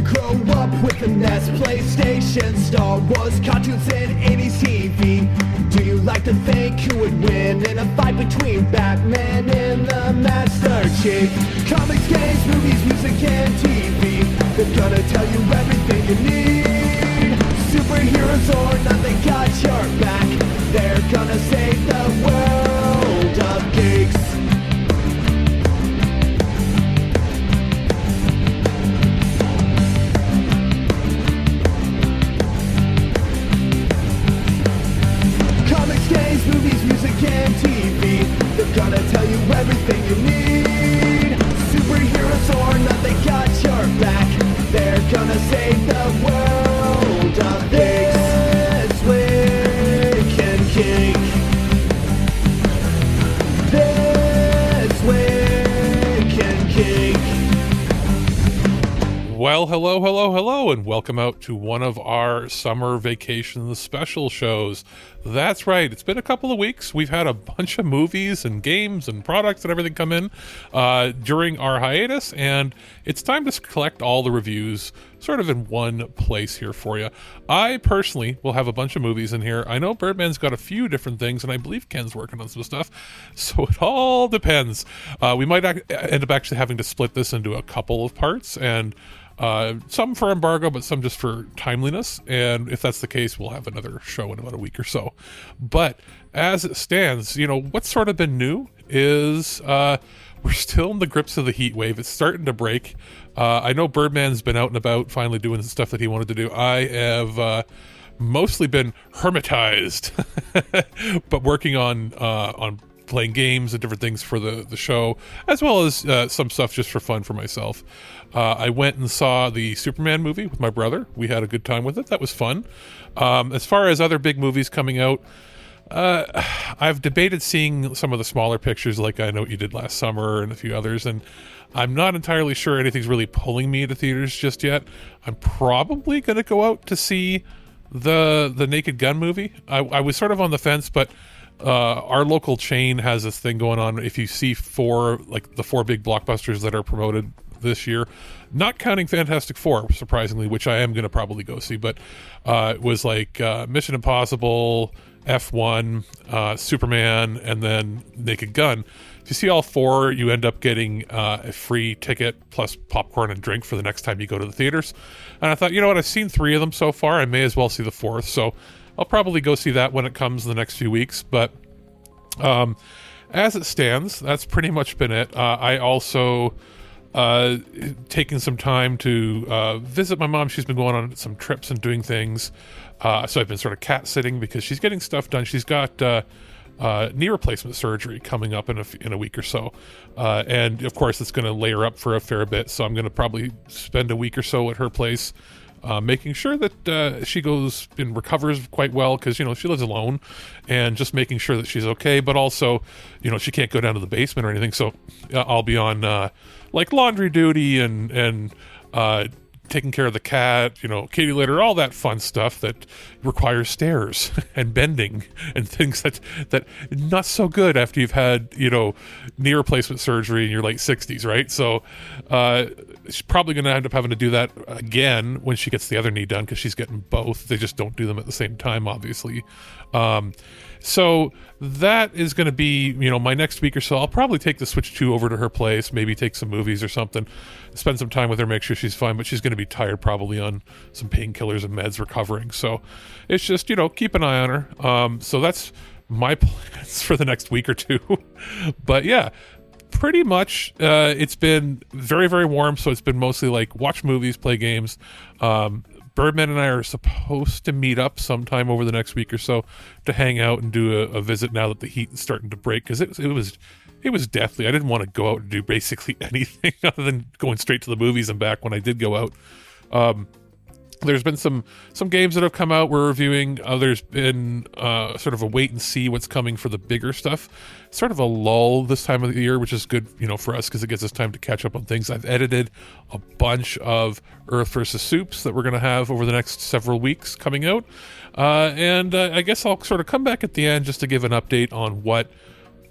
grow up with the NES, PlayStation, Star Wars, cartoons, and 80s TV? Do you like to think who would win in a fight between Batman and the Master Chief? Comics, games, movies, music, and TV, they're gonna tell you everything you need. Superheroes or not, they got your back. They're gonna save the world of geeks. Games, movies, music, and TV, they're gonna tell you everything you need. Superheroes or not, they got your back. They're gonna save the world of This Week in Geek. This Week in Geek. Well, hello, and welcome out to one of our summer vacation special shows. That's right, it's been a couple of weeks. We've had a bunch of movies and games and products and everything come in during our hiatus, and it's time to collect all the reviews sort of in one place here for you. I personally will have a bunch of movies in here. I know Birdman's got a few different things, and I believe Ken's working on some stuff, so it all depends. We might end up actually having to split this into a couple of parts, and some for embargo, but some just for timeliness. And if that's the case, we'll have another show in about a week or so. But as it stands, you know, what's sort of been new is we're still in the grips of the heat wave. It's starting to break. I know Birdman's been out and about finally doing the stuff that he wanted to do. I have mostly been hermitized, but working on playing games and different things for the show, as well as some stuff just for fun for myself. I went and saw the Superman movie with my brother. We had a good time with it. That was fun. As far as other big movies coming out, I've debated seeing some of the smaller pictures, like I Know What You Did Last Summer and a few others, and I'm not entirely sure anything's really pulling me to theaters just yet. I'm probably going to go out to see the Naked Gun movie. I was sort of on the fence, but our local chain has this thing going on. If you see the four big blockbusters that are promoted this year, not counting Fantastic Four, surprisingly, which I am going to probably go see, but it was like Mission Impossible, F1, Superman, and then Naked Gun. If you see all four, you end up getting a free ticket plus popcorn and drink for the next time you go to the theaters. And I thought, you know what, I've seen three of them so far, I may as well see the fourth, so I'll probably go see that when it comes in the next few weeks. But as it stands, that's pretty much been it. I also taking some time to visit my mom. She's been going on some trips and doing things. So I've been sort of cat sitting because she's getting stuff done. She's got knee replacement surgery coming up in a week or so. And of course it's going to lay her up for a fair bit. So I'm going to probably spend a week or so at her place, making sure that she goes and recovers quite well, because, you know, she lives alone, and just making sure that she's okay, but also, you know, she can't go down to the basement or anything. So I'll be on like laundry duty and taking care of the cat, you know, kitty litter, all that fun stuff that requires stairs and bending and things that not so good after you've had, you know, knee replacement surgery in your late 60s, right? So she's probably going to end up having to do that again when she gets the other knee done, because she's getting both. They just don't do them at the same time, obviously. So that is going to be, you know, my next week or so. I'll probably take the Switch 2 over to her place, maybe take some movies or something, spend some time with her, make sure she's fine, but she's going to be tired probably on some painkillers and meds recovering. So it's just, you know, keep an eye on her. So that's my plans for the next week or two. But yeah, pretty much it's been very, very warm. So it's been mostly like watch movies, play games. Birdman and I are supposed to meet up sometime over the next week or so to hang out and do a visit now that the heat is starting to break, because it was deathly. I didn't want to go out and do basically anything other than going straight to the movies and back when I did go out. There's been some games that have come out we're reviewing. There's been sort of a wait and see what's coming for the bigger stuff. Sort of a lull this time of the year, which is good, you know, for us, because it gives us time to catch up on things. I've edited a bunch of Earth versus Soups that we're going to have over the next several weeks coming out. And I guess I'll sort of come back at the end just to give an update on what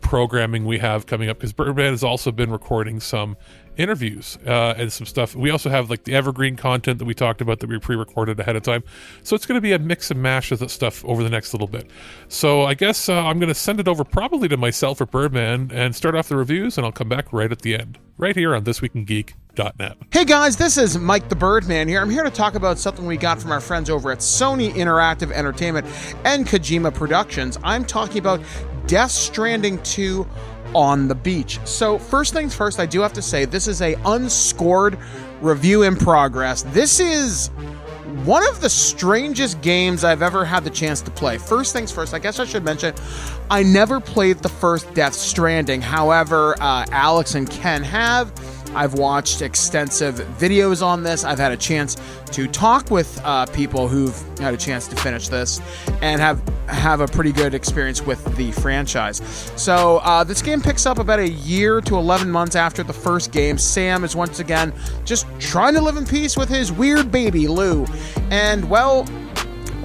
programming we have coming up, because Birdman has also been recording some interviews and some stuff. We also have like the evergreen content that we talked about that we pre-recorded ahead of time. So it's going to be a mix and mash of that stuff over the next little bit. So I guess I'm going to send it over probably to myself or Birdman and start off the reviews, and I'll come back right at the end, right here on ThisWeekInGeek.net. Hey guys, this is Mike the Birdman here. I'm here to talk about something we got from our friends over at Sony Interactive Entertainment and Kojima Productions. I'm talking about Death Stranding 2 on the beach. So first things first, I do have to say this is a unscored review in progress. This is one of the strangest games I've ever had the chance to play. First things first, I guess I should mention, I never played the first Death Stranding. However, Alex and Ken have. I've watched extensive videos on this. I've had a chance to talk with people who've had a chance to finish this and have a pretty good experience with the franchise. So this game picks up about a year to 11 months after the first game. Sam is once again just trying to live in peace with his weird baby, Lou. And, well,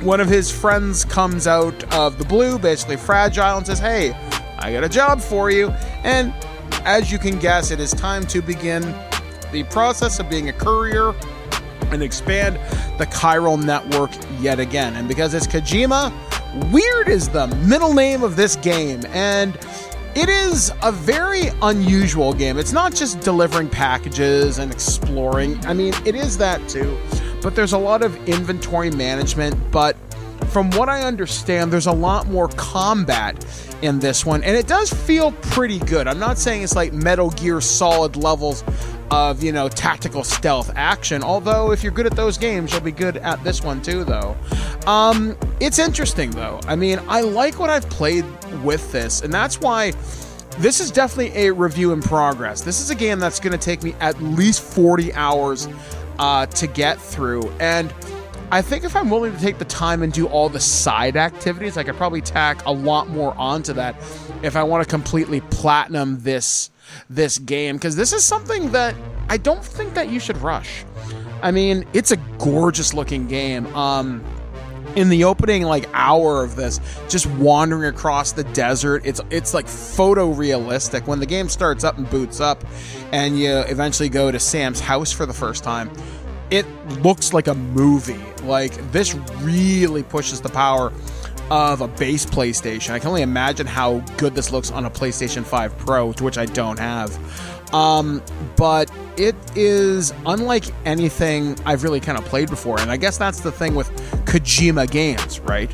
one of his friends comes out of the blue, basically fragile, and says, "Hey, I got a job for you." And as you can guess, it is time to begin the process of being a courier and expand the chiral network yet again. And because it's Kojima, weird is the middle name of this game. And it is a very unusual game. It's not just delivering packages and exploring. I mean, it is that too. But there's a lot of inventory management. But from what I understand, there's a lot more combat in this one, and it does feel pretty good. I'm not saying it's like Metal Gear Solid levels of, tactical stealth action, although if you're good at those games, you'll be good at this one too, though. It's interesting, though. I mean, I like what I've played with this, and that's why this is definitely a review in progress. This is a game that's going to take me at least 40 hours to get through, and I think if I'm willing to take the time and do all the side activities, I could probably tack a lot more onto that if I want to completely platinum this game, because this is something that I don't think that you should rush. I mean, it's a gorgeous looking game. In the opening hour of this, just wandering across the desert, it's like photorealistic. When the game starts up and boots up and you eventually go to Sam's house for the first time, it looks like a movie. Like, this really pushes the power of a base PlayStation. I can only imagine how good this looks on a PlayStation 5 Pro, which I don't have. But it is unlike anything I've really kind of played before. And I guess that's the thing with Kojima games, right?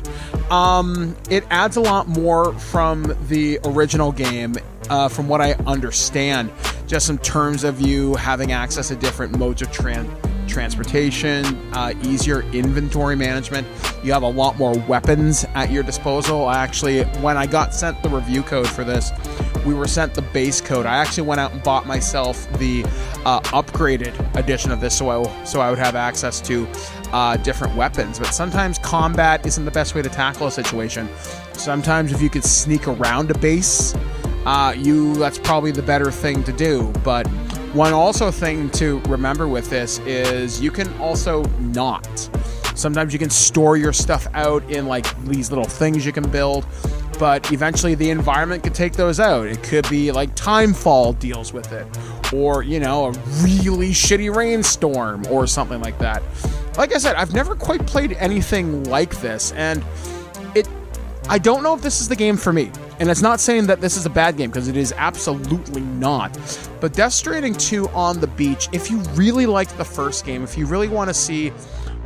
It adds a lot more from the original game, from what I understand, just in terms of you having access to different modes of transportation, easier inventory management. You have a lot more weapons at your disposal. Actually, when I got sent the review code for this, we were sent the base code. I actually went out and bought myself the upgraded edition of this so I would have access to different weapons. But sometimes combat isn't the best way to tackle a situation. Sometimes if you could sneak around a base, that's probably the better thing to do. But one also thing to remember with this is you can also not. Sometimes you can store your stuff out in these little things you can build, but eventually the environment could take those out. It could be like Timefall deals with it, or, a really shitty rainstorm or something like that. Like I said, I've never quite played anything like this, and I don't know if this is the game for me. And it's not saying that this is a bad game, because it is absolutely not. But Death Stranding 2 on the beach, if you really liked the first game, if you really want to see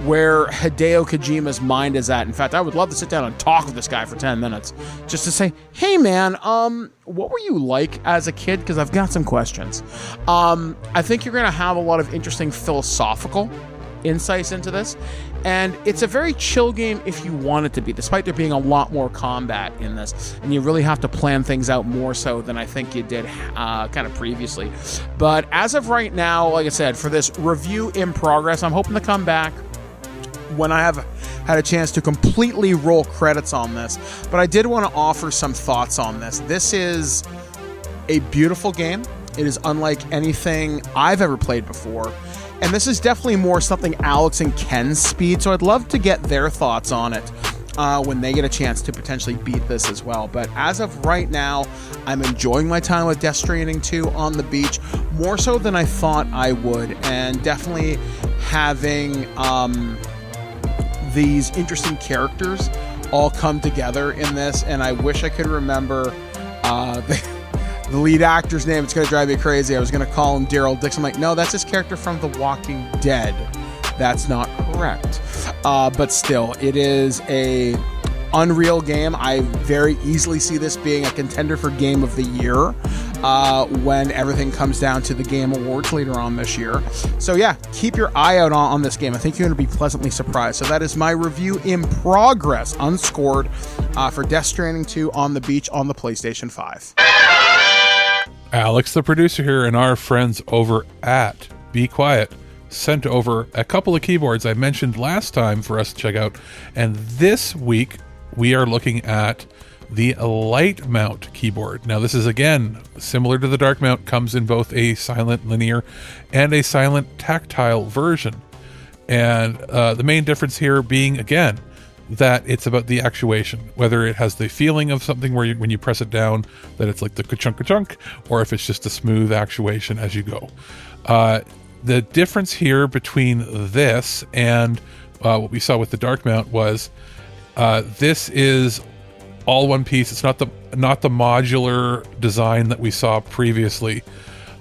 where Hideo Kojima's mind is at. In fact, I would love to sit down and talk with this guy for 10 minutes just to say, hey man, what were you like as a kid? Because I've got some questions. I think you're going to have a lot of interesting philosophical insights into this, and it's a very chill game if you want it to be, despite there being a lot more combat in this, and you really have to plan things out more so than I think you did kind of previously. But as of right now, like I said, for this review in progress, I'm hoping to come back when I have had a chance to completely roll credits on this. But I did want to offer some thoughts on this. This is a beautiful game. It is unlike anything I've ever played before. And this is definitely more something Alex and Ken's speed, so I'd love to get their thoughts on it. when they get a chance to potentially beat this as well. But as of right now, I'm enjoying my time with Death Stranding 2 on the beach, more so than I thought I would, and definitely having these interesting characters all come together in this. And I wish I could remember the lead actor's name. It's going to drive me crazy. I was going to call him Daryl Dixon. I'm like, no, that's his character from The Walking Dead. That's not correct. But still, it is a unreal game. I very easily see this being a contender for Game of the Year when everything comes down to the Game Awards later on this year. So yeah, keep your eye out on this game. I think you're going to be pleasantly surprised. So that is my review in progress, unscored, for Death Stranding 2 on the beach on the PlayStation 5. Alex, the producer here, and our friends over at Be Quiet sent over a couple of keyboards I mentioned last time for us to check out. And this week, we are looking at the light mount keyboard. Now, this is, again, similar to the dark mount, comes in both a silent linear and a silent tactile version. And the main difference here being, again, that it's about the actuation, whether it has the feeling of something where when you press it down, that it's like the ka-chunk, or if it's just a smooth actuation as you go. The difference here between this and what we saw with the dark mount was this is all one piece. It's not the modular design that we saw previously.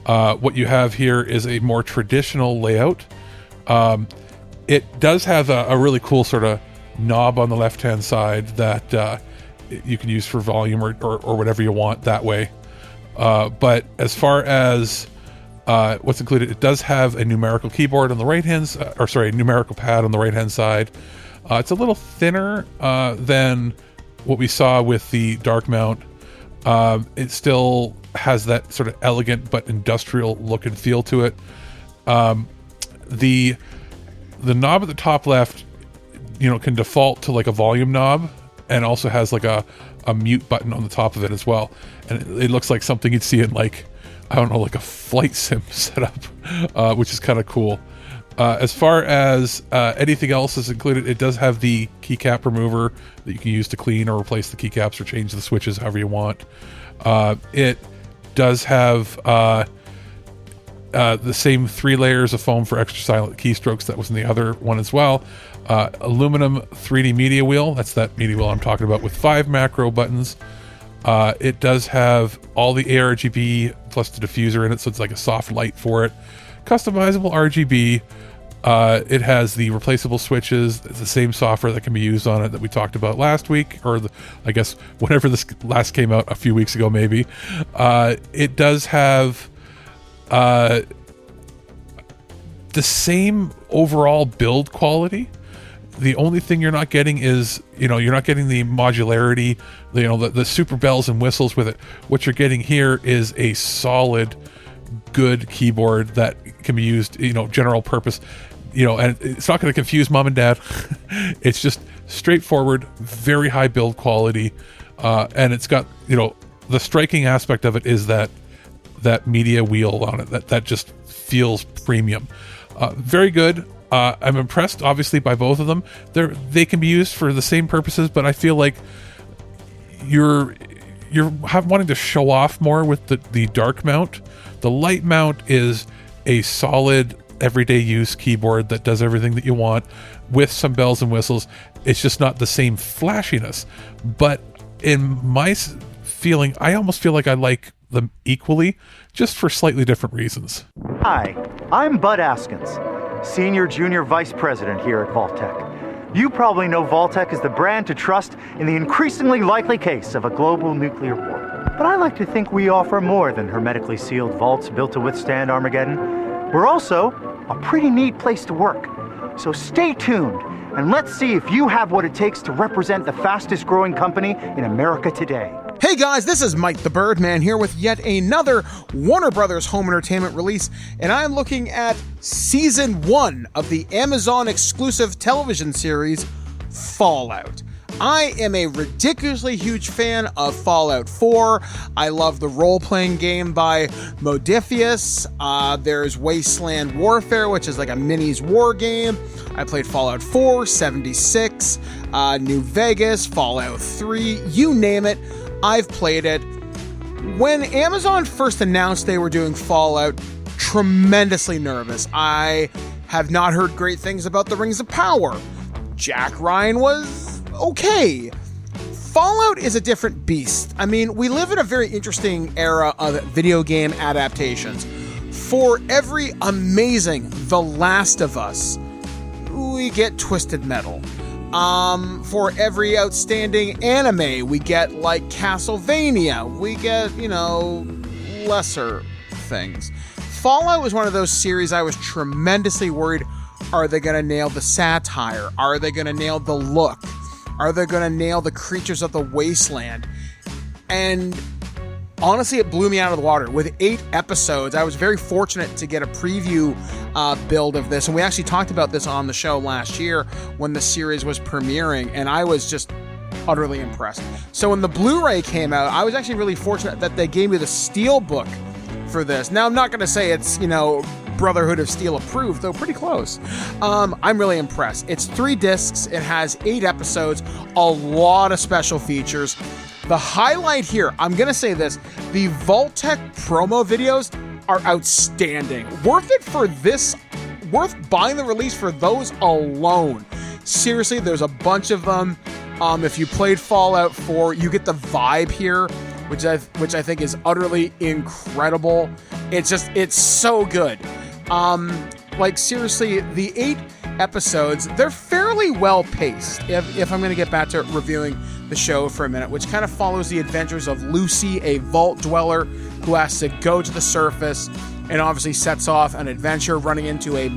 What you have here is a more traditional layout. It does have a really cool sort of knob on the left-hand side that you can use for volume or whatever you want that way. But as far as what's included, it does have a numerical keyboard on the right-hand, a numerical pad on the right-hand side. It's a little thinner than what we saw with the dark mount. It still has that sort of elegant but industrial look and feel to it. The knob at the top left, can default to like a volume knob, and also has like a mute button on the top of it as well. And it looks like something you'd see in like a flight sim setup, which is kind of cool. As far as anything else is included, it does have the keycap remover that you can use to clean or replace the keycaps or change the switches however you want. It does have the same 3 layers of foam for extra silent keystrokes that was in the other one as well. Aluminum 3D media wheel, that's that media wheel I'm talking about, with 5 macro buttons. It does have all the ARGB plus the diffuser in it, so it's like a soft light for it. Customizable RGB. It has the replaceable switches. It's the same software that can be used on it that we talked about last week, or I guess whenever this last came out, a few weeks ago maybe. It does have the same overall build quality. The only thing you're not getting is, you're not getting the modularity, the super bells and whistles with it. What you're getting here is a solid, good keyboard that can be used, general purpose, and it's not going to confuse mom and dad. It's just straightforward, very high build quality. And it's got, the striking aspect of it is that media wheel on it, that just feels premium. Very good. I'm impressed, obviously, by both of them. They can be used for the same purposes, but I feel like you're wanting to show off more with the dark mount. The light mount is a solid, everyday use keyboard that does everything that you want with some bells and whistles. It's just not the same flashiness. But in my feeling, I almost feel like I like them equally, just for slightly different reasons. Hi, I'm Bud Askins, Senior Junior Vice President here at Vaultec. You probably know Vaultec as the brand to trust in the increasingly likely case of a global nuclear war. But I like to think we offer more than hermetically sealed vaults built to withstand Armageddon. We're also a pretty neat place to work. So stay tuned, and let's see if you have what it takes to represent the fastest growing company in America today. Hey guys, this is Mike the Birdman here with yet another Warner Brothers home entertainment release, and I'm looking at Season 1 of the Amazon exclusive television series Fallout. I am a ridiculously huge fan of Fallout 4. I love the role-playing game by Modifius. There's Wasteland Warfare, which is like a minis war game. I played Fallout 4, 76, New Vegas, Fallout 3, you name it, I've played it. When Amazon first announced they were doing Fallout, tremendously nervous. I have not heard great things about the Rings of Power. Jack Ryan was okay. Fallout is a different beast. I mean, we live in a very interesting era of video game adaptations. For every amazing The Last of Us, we get Twisted Metal. For every outstanding anime, we get like Castlevania. We get, lesser things. Fallout was one of those series I was tremendously worried, are they going to nail the satire? Are they going to nail the look? Are they going to nail the creatures of the wasteland? And honestly, it blew me out of the water. With 8 episodes, I was very fortunate to get a preview build of this. And we actually talked about this on the show last year when the series was premiering. And I was just utterly impressed. So when the Blu-ray came out, I was actually really fortunate that they gave me the Steelbook for this. Now, I'm not going to say it's, Brotherhood of Steel approved, though pretty close. I'm really impressed. It's 3 discs. It has 8 episodes, a lot of special features. The highlight here, I'm going to say this, the Vault-Tec promo videos are outstanding. Worth it for this, worth buying the release for those alone. Seriously, there's a bunch of them. If you played Fallout 4, you get the vibe here, which I think is utterly incredible. It's so good. Seriously, the 8 episodes, they're fairly well paced. If I'm going to get back to reviewing the show for a minute, which kind of follows the adventures of Lucy, a vault dweller who has to go to the surface and obviously sets off an adventure running into a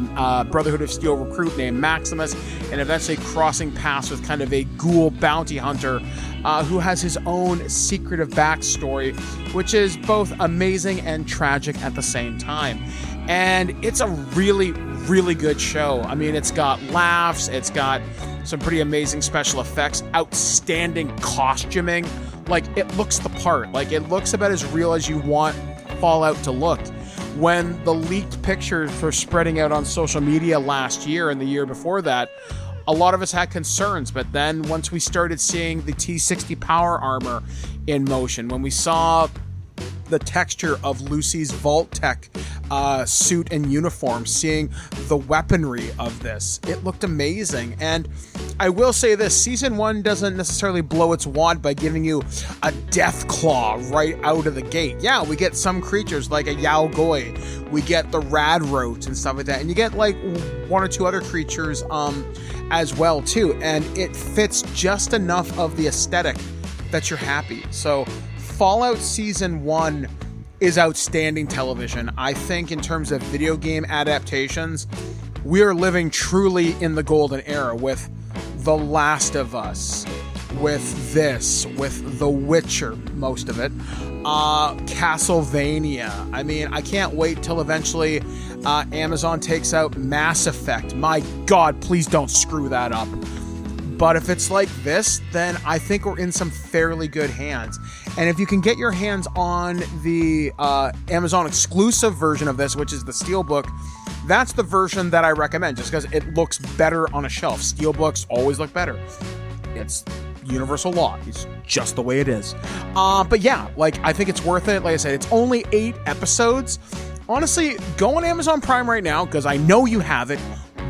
Brotherhood of Steel recruit named Maximus and eventually crossing paths with kind of a ghoul bounty hunter who has his own secretive backstory, which is both amazing and tragic at the same time. And it's a really, really good show. I mean, it's got laughs, it's got some pretty amazing special effects, outstanding costuming. Like, it looks the part. Like, it looks about as real as you want Fallout to look. When the leaked pictures were spreading out on social media last year and the year before that, a lot of us had concerns, but then once we started seeing the T-60 power armor in motion, when we saw the texture of Lucy's Vault-Tec suit and uniform, seeing the weaponry of this, it looked amazing. And I will say this, Season 1 doesn't necessarily blow its wad by giving you a death claw right out of the gate. Yeah, we get some creatures like a Yao Goi, we get the Radroat and stuff like that, and you get like 1 or 2 other creatures as well too, and it fits just enough of the aesthetic that you're happy. So Fallout Season 1 is outstanding television. I think in terms of video game adaptations, we are living truly in the golden era with The Last of Us, with this, with The Witcher, most of it, Castlevania. I mean, I can't wait till eventually Amazon takes out Mass Effect. My God, please don't screw that up. But if it's like this, then I think we're in some fairly good hands. And if you can get your hands on the Amazon exclusive version of this, which is the Steelbook, that's the version that I recommend, just because it looks better on a shelf. Steelbooks always look better. It's universal law. It's just the way it is. But yeah, like, I think it's worth it. Like I said, it's only 8 episodes. Honestly, go on Amazon Prime right now, because I know you have it.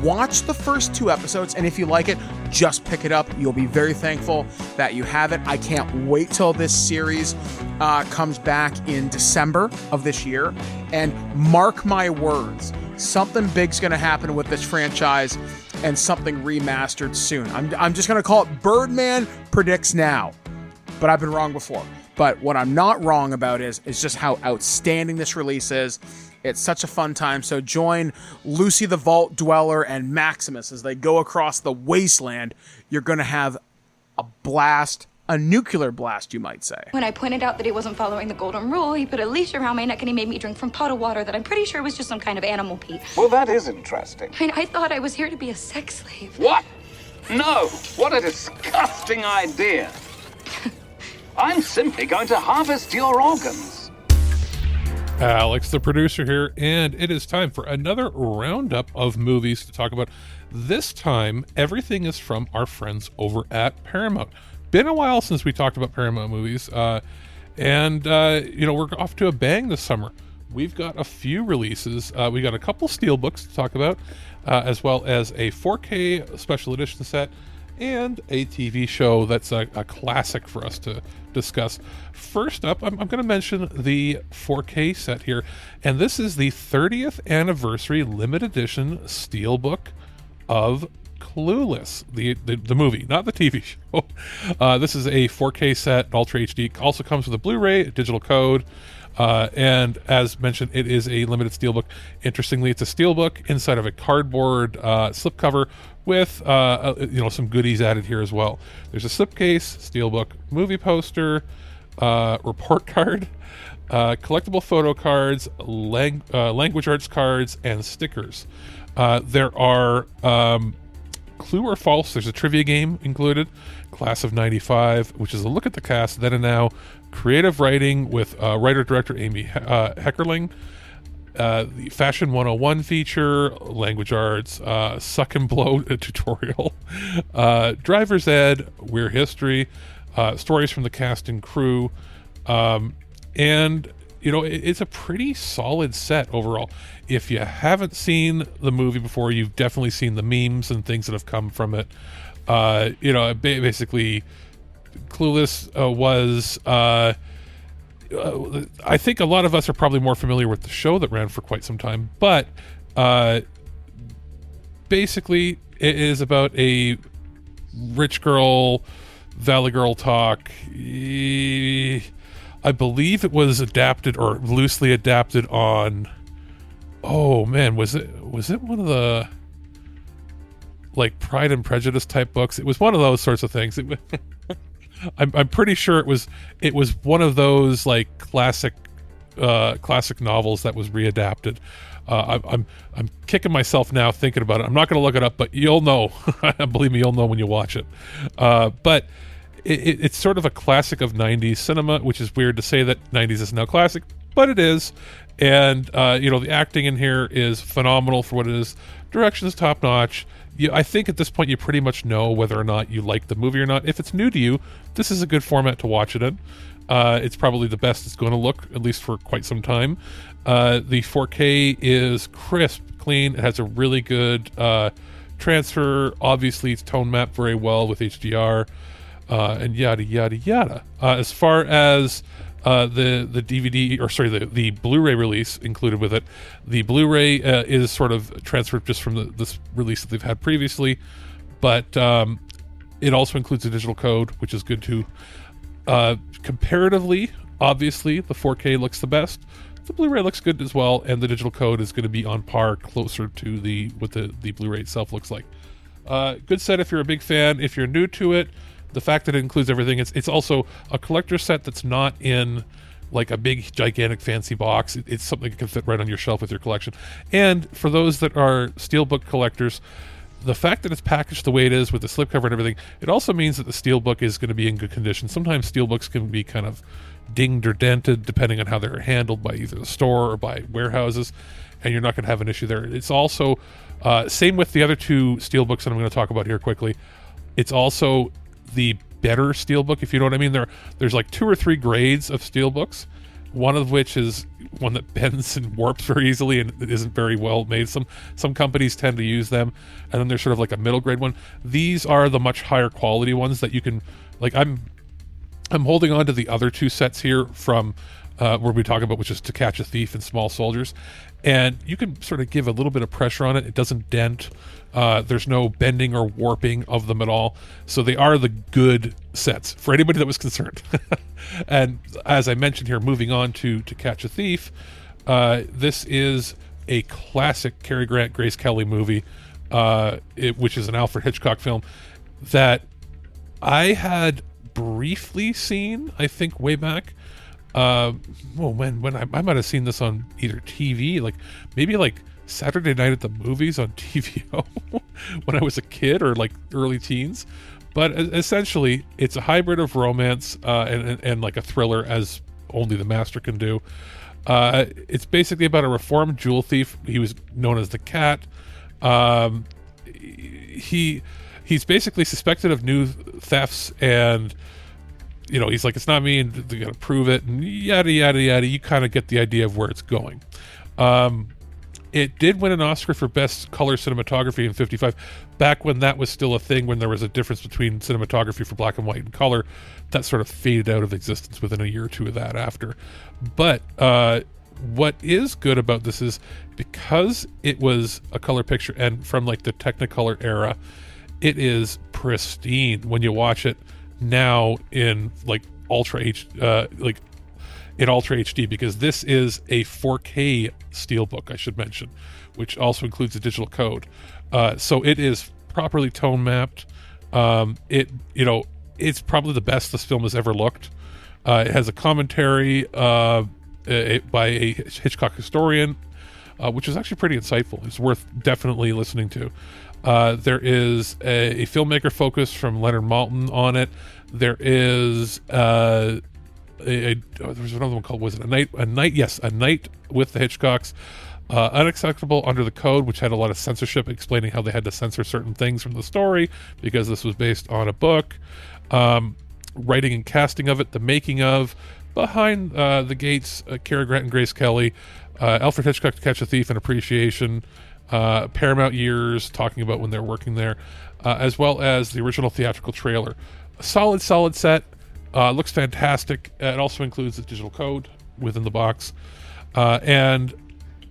Watch the first 2 episodes, and if you like it, just pick it up. You'll be very thankful that you have it. I can't wait till this series comes back in December of this year. And mark my words, something big's going to happen with this franchise and something remastered soon. I'm just going to call it Birdman Predicts Now. But I've been wrong before. But what I'm not wrong about is just how outstanding this release is. It's such a fun time. So join Lucy the Vault Dweller and Maximus as they go across the wasteland. You're going to have a blast, a nuclear blast, you might say. When I pointed out that he wasn't following the golden rule, he put a leash around my neck and he made me drink from pot of water that I'm pretty sure was just some kind of animal pee. Well, that is interesting. I mean, I thought I was here to be a sex slave. What? No, what a disgusting idea. I'm simply going to harvest your organs. Alex, the producer here, and it is time for another roundup of movies to talk about. This time, everything is from our friends over at Paramount. Been a while since we talked about Paramount movies, and we're off to a bang this summer. We've got a few releases. We got a couple steelbooks to talk about, as well as a 4K special edition set and a TV show that's a classic for us to discuss. First up, I'm going to mention the 4K set here, and this is the 30th anniversary limited edition steelbook of Clueless, the movie, not the TV show. This is a 4K set, Ultra HD. Also comes with a Blu-ray, a digital code, and as mentioned, it is a limited steelbook. Interestingly, it's a steelbook inside of a cardboard slipcover with some goodies added here as well. There's a slipcase, steelbook, movie poster, report card, collectible photo cards, language arts cards, and stickers. There are Clue or False. There's a trivia game included, Class of '95, which is a look at the cast then and now, creative writing with writer-director Amy Heckerling, the Fashion 101 feature, language arts, Suck and Blow tutorial, Driver's Ed, We're History, stories from the cast and crew, and it's a pretty solid set overall. If you haven't seen the movie before, you've definitely seen the memes and things that have come from it. Basically, Clueless was... I think a lot of us are probably more familiar with the show that ran for quite some time, but basically it is about a rich girl, valley girl talk. I believe it was adapted or loosely adapted on... Oh man, was it one of the like Pride and Prejudice type books? It was one of those sorts of things. I'm pretty sure it was one of those like classic novels that was readapted. I'm kicking myself now thinking about it. I'm not going to look it up, but you'll know. Believe me, you'll know when you watch it. But it's sort of a classic of 90s cinema, which is weird to say that 90s is now classic, but it is. And the acting in here is phenomenal for what it is. Direction is top notch. I think at this point you pretty much know whether or not you like the movie or not. If it's new to you, this is a good format to watch it in. It's probably the best it's going to look, at least for quite some time. The 4K is crisp, clean. It has a really good transfer. Obviously, it's tone mapped very well with HDR, and yada yada yada. As far as the DVD, or sorry, the Blu-ray release included with it. The Blu-ray is sort of transferred just from this release that they've had previously, but it also includes a digital code, which is good too. Comparatively, obviously, the 4K looks the best. The Blu-ray looks good as well, and the digital code is going to be on par, closer to what the Blu-ray itself looks like. Good set if you're a big fan. If you're new to it, the fact that it includes everything, it's also a collector set that's not in like a big, gigantic, fancy box. It's something that can fit right on your shelf with your collection. And for those that are steelbook collectors, the fact that it's packaged the way it is with the slipcover and everything, it also means that the steelbook is going to be in good condition. Sometimes steelbooks can be kind of dinged or dented depending on how they're handled by either the store or by warehouses, and you're not going to have an issue there. It's also, same with the other two steelbooks that I'm going to talk about here quickly. It's also the better steelbook, if you know what I mean. There's like 2 or 3 grades of steelbooks, one of which is one that bends and warps very easily and it isn't very well made. Some companies tend to use them, and then there's sort of like a middle grade one. These are the much higher quality ones that you can, like, I'm holding on to the other 2 sets here from where we talk about, which is To Catch a Thief and Small Soldiers, and you can sort of give a little bit of pressure on it. It doesn't dent. There's no bending or warping of them at all. So they are the good sets for anybody that was concerned. And as I mentioned here, moving on to Catch a Thief, this is a classic Cary Grant, Grace Kelly movie, which is an Alfred Hitchcock film that I had briefly seen, I think, way back. When I might have seen this on either TV, like maybe like Saturday Night at the Movies on TVO when I was a kid or like early teens. But essentially, it's a hybrid of romance and like a thriller, as only the master can do. It's basically about a reformed jewel thief. He was known as the Cat. He's basically suspected of new thefts, and he's like, it's not me, and they gotta prove it, and yada yada yada. You kind of get the idea of where it's going. It did win an Oscar for Best Color Cinematography in '55, back when that was still a thing, when there was a difference between cinematography for black and white and color. That sort of faded out of existence within a year or two of that after. But what is good about this is, because it was a color picture and from like the Technicolor era, it is pristine when you watch it now in like Ultra HD, because this is a 4K steelbook, I should mention, which also includes a digital code. So it is properly tone mapped. It's probably the best this film has ever looked. It has a commentary by a Hitchcock historian, which is actually pretty insightful. It's worth definitely listening to. There is a filmmaker focus from Leonard Maltin on it. There is there was another one called, was it A Night? Yes, A Night with the Hitchcocks. Unacceptable Under the Code, which had a lot of censorship, explaining how they had to censor certain things from the story because this was based on a book. Writing and casting of it, the making of, Behind the Gates, Cary Grant and Grace Kelly, Alfred Hitchcock to Catch a Thief and Appreciation, Paramount years, talking about when they're working there, as well as the original theatrical trailer. A solid set. Looks fantastic. It also includes the digital code within the box. And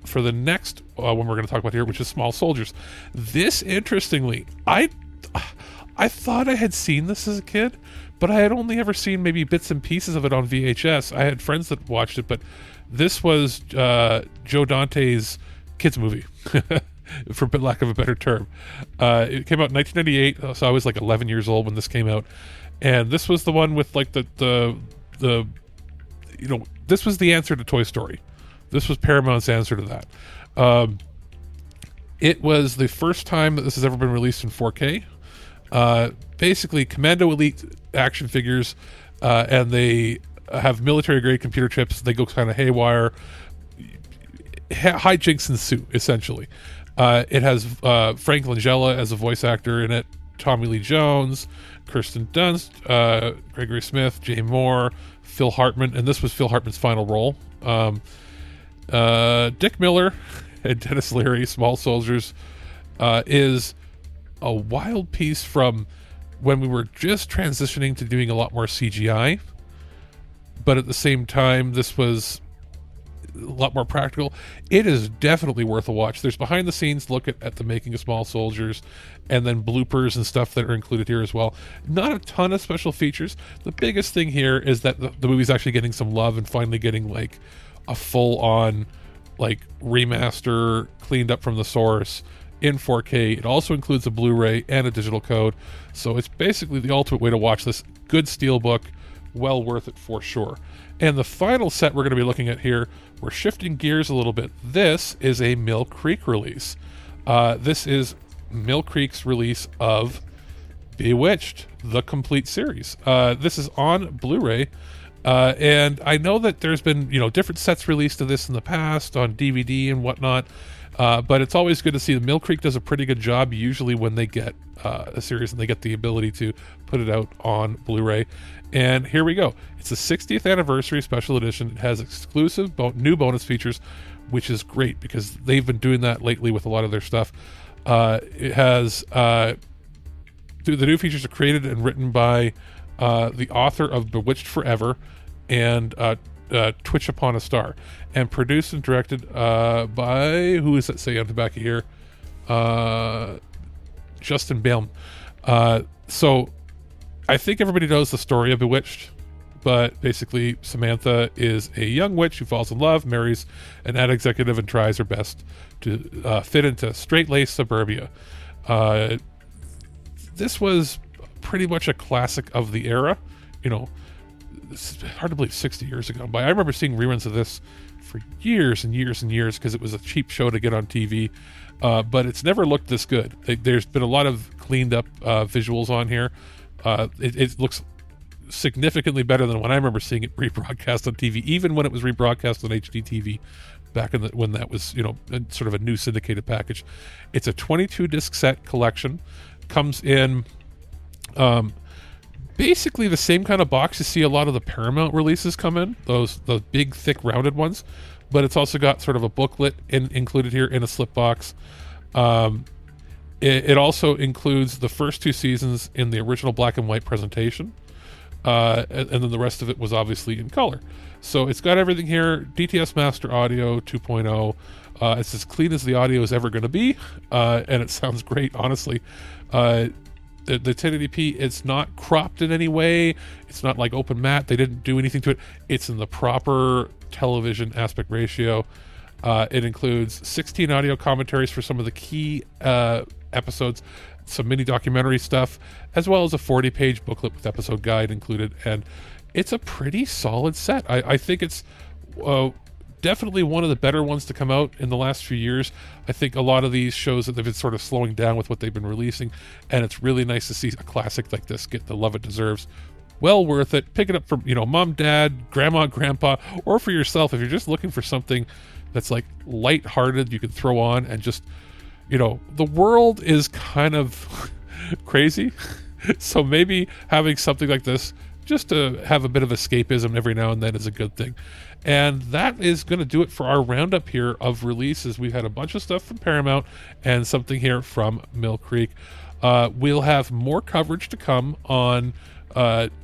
for the next one we're going to talk about here, which is Small Soldiers. This, interestingly, I thought I had seen this as a kid, but I had only ever seen maybe bits and pieces of it on VHS. I had friends that watched it, but this was Joe Dante's kids movie, for lack of a better term. It came out in 1998, so I was like 11 years old when this came out. And this was the one with like the this was the answer to Toy Story. This was Paramount's answer to that. It was the first time that this has ever been released in 4K. Basically, Commando Elite action figures, and they have military-grade computer chips. They go kind of haywire. Hijinks ensue, essentially. It has Frank Langella as a voice actor in it, Tommy Lee Jones, Kirsten Dunst, Gregory Smith, Jay Moore, Phil Hartman, and this was Phil Hartman's final role. Dick Miller and Dennis Leary, Small Soldiers, is a wild piece from when we were just transitioning to doing a lot more CGI, but at the same time this was a lot more practical. It is definitely worth a watch. There's behind the scenes look at the making of Small Soldiers, and then bloopers and stuff that are included here as well. Not a ton of special features. The biggest thing here is that the movie's actually getting some love and finally getting like a full-on like remaster, cleaned up from the source in 4K. It also includes a Blu-ray and a digital code, so it's basically the ultimate way to watch this. Good steelbook, well worth it for sure. And the final set we're going to be looking at here, we're shifting gears a little bit. This is a Mill Creek release. This is Mill Creek's release of Bewitched, the complete series. This is on Blu-ray, and I know that there's been different sets released of this in the past on DVD and whatnot, but it's always good to see that Mill Creek does a pretty good job usually when they get a series and they get the ability to put it out on Blu-ray. And here we go. It's the 60th anniversary special edition. It has exclusive new bonus features, which is great because they've been doing that lately with a lot of their stuff. It has the new features are created and written by the author of Bewitched Forever and Twitch Upon a Star, and produced and directed by, who is that say on the back of here? Justin Bailman. So I think everybody knows the story of Bewitched, but basically Samantha is a young witch who falls in love, marries an ad executive, and tries her best to fit into straight-laced suburbia. This was pretty much a classic of the era. It's hard to believe 60 years ago, but I remember seeing reruns of this for years and years and years because it was a cheap show to get on TV. But it's never looked this good. There's been a lot of cleaned up visuals on here. It looks significantly better than when I remember seeing it rebroadcast on TV, even when it was rebroadcast on HD TV back when that was, sort of a new syndicated package. It's a 22 disc set collection. Comes in basically the same kind of box you see a lot of the Paramount releases come in, those big thick rounded ones, but it's also got sort of a booklet included here in a slip box. It also includes the first 2 seasons in the original black and white presentation, and then the rest of it was obviously in color. So it's got everything here. DTS Master Audio 2.0. It's as clean as the audio is ever going to be, and it sounds great, honestly. The 1080p, it's not cropped in any way. It's not like open matte. They didn't do anything to it. It's in the proper television aspect ratio. It includes 16 audio commentaries for some of the key episodes, some mini documentary stuff, as well as a 40-page booklet with episode guide included. And it's a pretty solid set. I think it's definitely one of the better ones to come out in the last few years. I think a lot of these shows that they've been sort of slowing down with what they've been releasing, and it's really nice to see a classic like this get the love it deserves. Well worth it. Pick it up for mom, dad, grandma, grandpa, or for yourself if you're just looking for something that's like lighthearted you can throw on and just the world is kind of crazy, so maybe having something like this just to have a bit of escapism every now and then is a good thing. And that is going to do it for our roundup here of releases. We've had a bunch of stuff from Paramount and something here from Mill Creek. We'll have more coverage to come on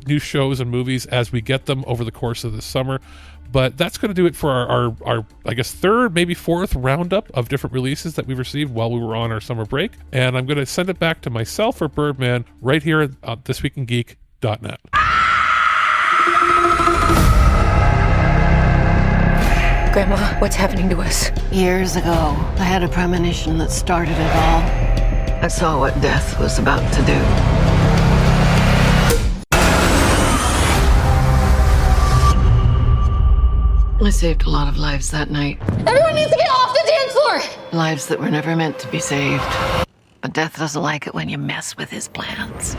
new shows and movies as we get them over the course of this summer. But that's going to do it for our I guess, 3rd, maybe 4th roundup of different releases that we've received while we were on our summer break. And I'm going to send it back to myself or Birdman right here at ThisWeekInGeek.net. Grandma, what's happening to us? Years ago, I had a premonition that started it all. I saw what death was about to do. I saved a lot of lives that night. Everyone needs to get off the dance floor! Lives that were never meant to be saved. But death doesn't like it when you mess with his plans.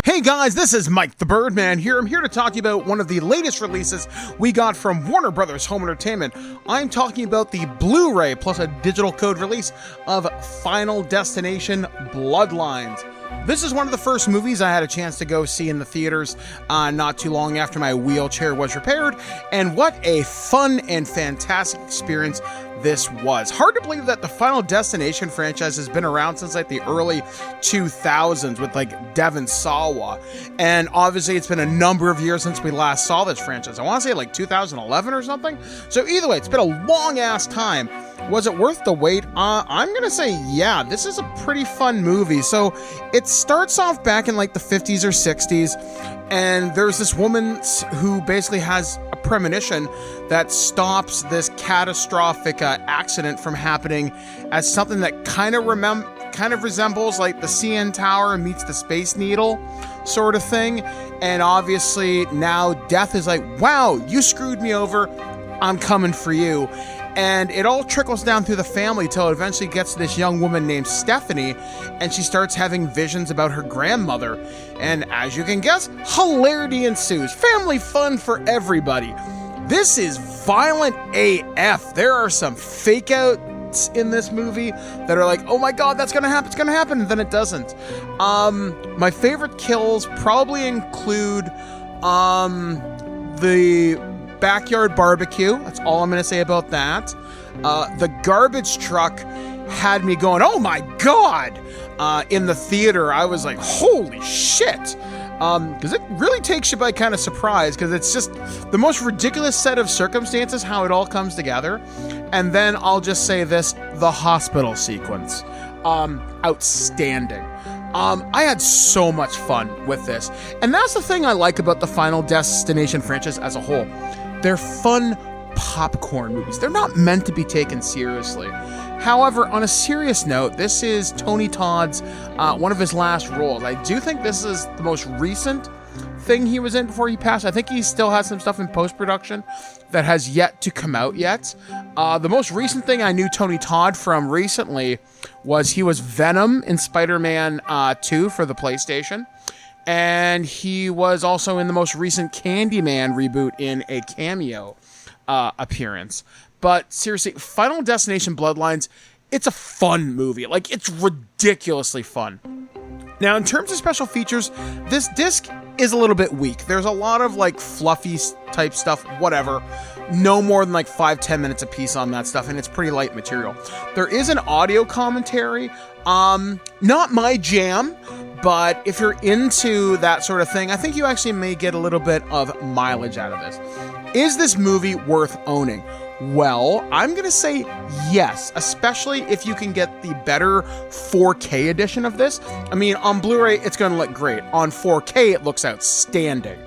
Hey guys, this is Mike the Birdman here. I'm here to talk to you about one of the latest releases we got from Warner Brothers Home Entertainment. I'm talking about the Blu-ray plus a digital code release of Final Destination Bloodlines. This is one of the first movies I had a chance to go see in the theaters not too long after my wheelchair was repaired, and what a fun and fantastic experience this was. Hard to believe that the Final Destination franchise has been around since like the early 2000s with like Devon Sawa, and obviously it's been a number of years since we last saw this franchise. I want to say like 2011 or something. So either way, it's been a long ass time. Was it worth the wait? I'm gonna say yeah. This is a pretty fun movie. So it starts off back in like the 50s or 60s, and there's this woman who basically has a premonition that stops this catastrophic accident from happening, as something that kind of resembles like the CN Tower meets the Space Needle sort of thing. And obviously now death is like, wow, you screwed me over, I'm coming for you. And it all trickles down through the family till it eventually gets to this young woman named Stephanie, and she starts having visions about her grandmother. And as you can guess, hilarity ensues. Family fun for everybody. This is violent AF. There are some fake outs in this movie that are like, oh my god, that's gonna happen, it's gonna happen, and then it doesn't. My favorite kills probably include the backyard barbecue. That's all I'm going to say about that. The garbage truck had me going, oh my god! In the theater, I was like, holy shit! Because it really takes you by kind of surprise, because it's just the most ridiculous set of circumstances, how it all comes together. And then I'll just say this, the hospital sequence. Outstanding. I had so much fun with this. And that's the thing I like about the Final Destination franchise as a whole. They're fun popcorn movies. They're not meant to be taken seriously. However, on a serious note, this is Tony Todd's one of his last roles. I do think this is the most recent thing he was in before he passed. I think he still has some stuff in post-production that has yet to come out yet. The most recent thing I knew Tony Todd from recently was he was Venom in Spider-Man 2 for the PlayStation. And he was also in the most recent Candyman reboot in a cameo appearance. But seriously, Final Destination Bloodlines, it's a fun movie. Like, it's ridiculously fun. Now, in terms of special features, this disc is a little bit weak. There's a lot of, like, fluffy type stuff, whatever. No more than, like, 5-10 minutes a piece on that stuff, and it's pretty light material. There is an audio commentary. Not my jam, but if you're into that sort of thing, I think you actually may get a little bit of mileage out of this. Is this movie worth owning? Well, I'm going to say yes, especially if you can get the better 4K edition of this. I mean, on Blu-ray, it's going to look great. On 4K, it looks outstanding.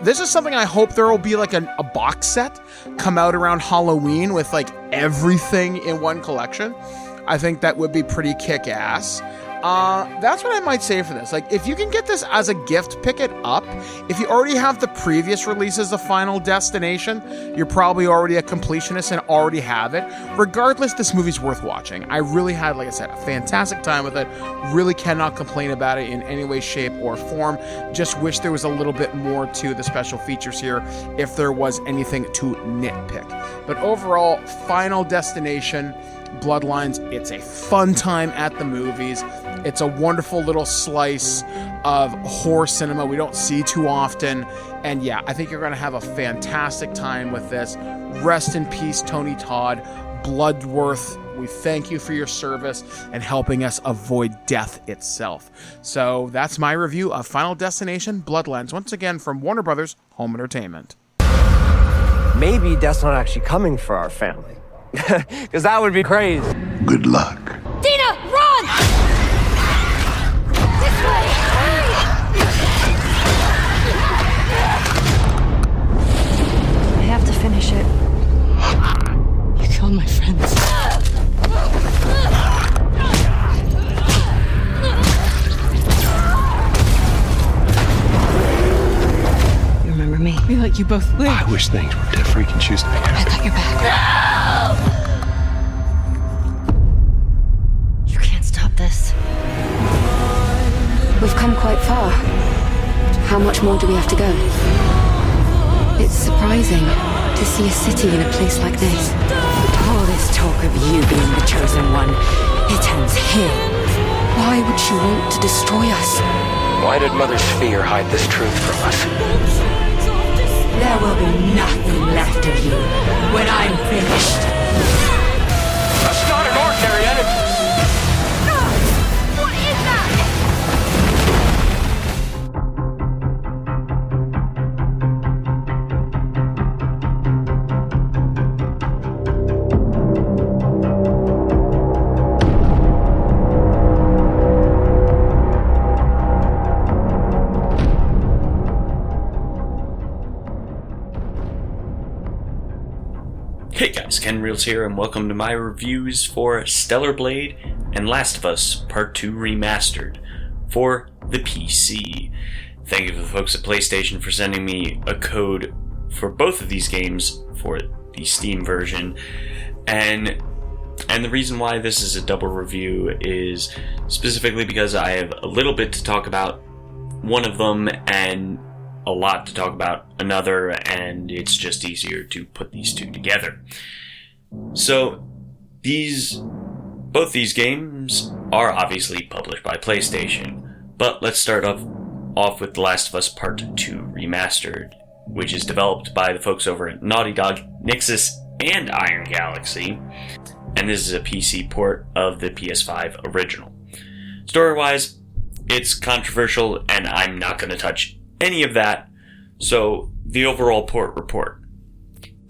This is something I hope there will be like a box set come out around Halloween with like everything in one collection. I think that would be pretty kick-ass. That's what I might say for this. Like, if you can get this as a gift, pick it up. If you already have the previous releases of Final Destination, you're probably already a completionist and already have it. Regardless, this movie's worth watching. I really had, like I said, a fantastic time with it. Really cannot complain about it in any way, shape, or form. Just wish there was a little bit more to the special features here if there was anything to nitpick. But overall, Final Destination Bloodlines, it's a fun time at the movies. It's a wonderful little slice of horror cinema we don't see too often. And yeah, I think you're going to have a fantastic time with this. Rest in peace, Tony Todd. Bloodworth, we thank you for your service and helping us avoid death itself. So that's my review of Final Destination Bloodlines, once again from Warner Brothers Home Entertainment. Maybe Death's not actually coming for our family. Because that would be crazy. Good luck. Dina, run! This way! I have to finish it. You killed my friends. You remember me? We let you both live. I wish things were different. You can choose to be I got your back. You can't stop this. We've come quite far. How much more do we have to go? It's surprising to see a city in a place like this. All this talk of you being the chosen one, it ends here. Why would she want to destroy us? Why did Mother Sphere hide this truth from us? There will be nothing left of you when I'm finished. That's not an ordinary enemy. What is that? Hey guys, Ken Reels here, and welcome to my reviews for Stellar Blade and Last of Us Part 2 Remastered for the PC. Thank you to the folks at PlayStation for sending me a code for both of these games for the Steam version. And the reason why this is a double review is specifically because I have a little bit to talk about one of them and a lot to talk about another, and it's just easier to put these two together. So both these games are obviously published by PlayStation, but let's start off with The Last of Us Part 2 Remastered, which is developed by the folks over at Naughty Dog, Nixxes, and Iron Galaxy, and this is a PC port of the PS5 original. Story-wise, it's controversial, and I'm not going to touch any of that. So the overall port report,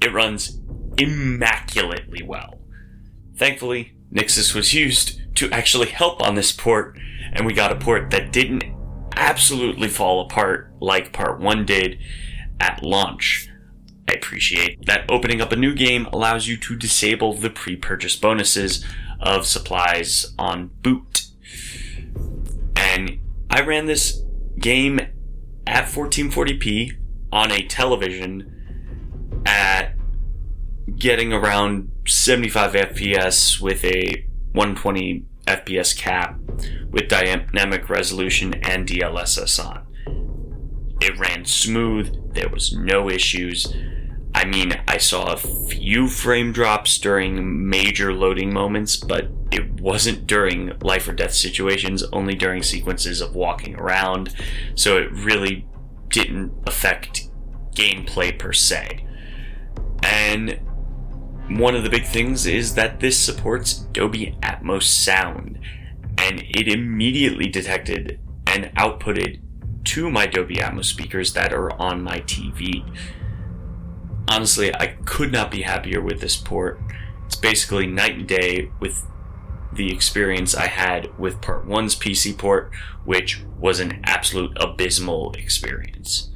it runs immaculately well. Thankfully, Nixxes was used to actually help on this port, and we got a port that didn't absolutely fall apart like Part 1 did at launch. I appreciate that opening up a new game allows you to disable the pre-purchase bonuses of supplies on boot. And I ran this game at 1440p on a television at getting around 75 FPS with a 120 FPS cap with dynamic resolution and DLSS on. It ran smooth, there was no issues. I mean, I saw a few frame drops during major loading moments, but it wasn't during life or death situations, only during sequences of walking around, so it really didn't affect gameplay per se. And one of the big things is that this supports Dolby Atmos sound, and it immediately detected and outputted to my Dolby Atmos speakers that are on my TV. Honestly, I could not be happier with this port. It's basically night and day with the experience I had with Part 1's PC port, which was an absolute abysmal experience.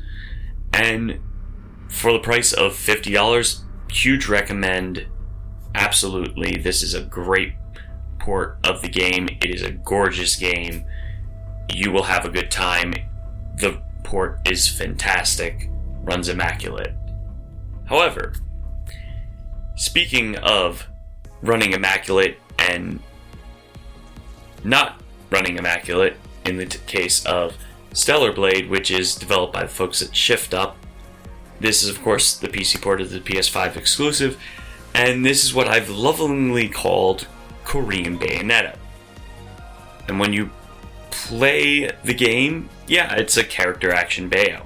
And for the price of $50, huge recommend. Absolutely, this is a great port of the game. It is a gorgeous game. You will have a good time. The port is fantastic, runs immaculate. However, speaking of running immaculate and not running immaculate, in the case of Stellar Blade, which is developed by the folks at Shift Up, this is of course the PC port of the PS5 exclusive, and this is what I've lovingly called Korean Bayonetta. And when you play the game, yeah, it's a character action Bayo.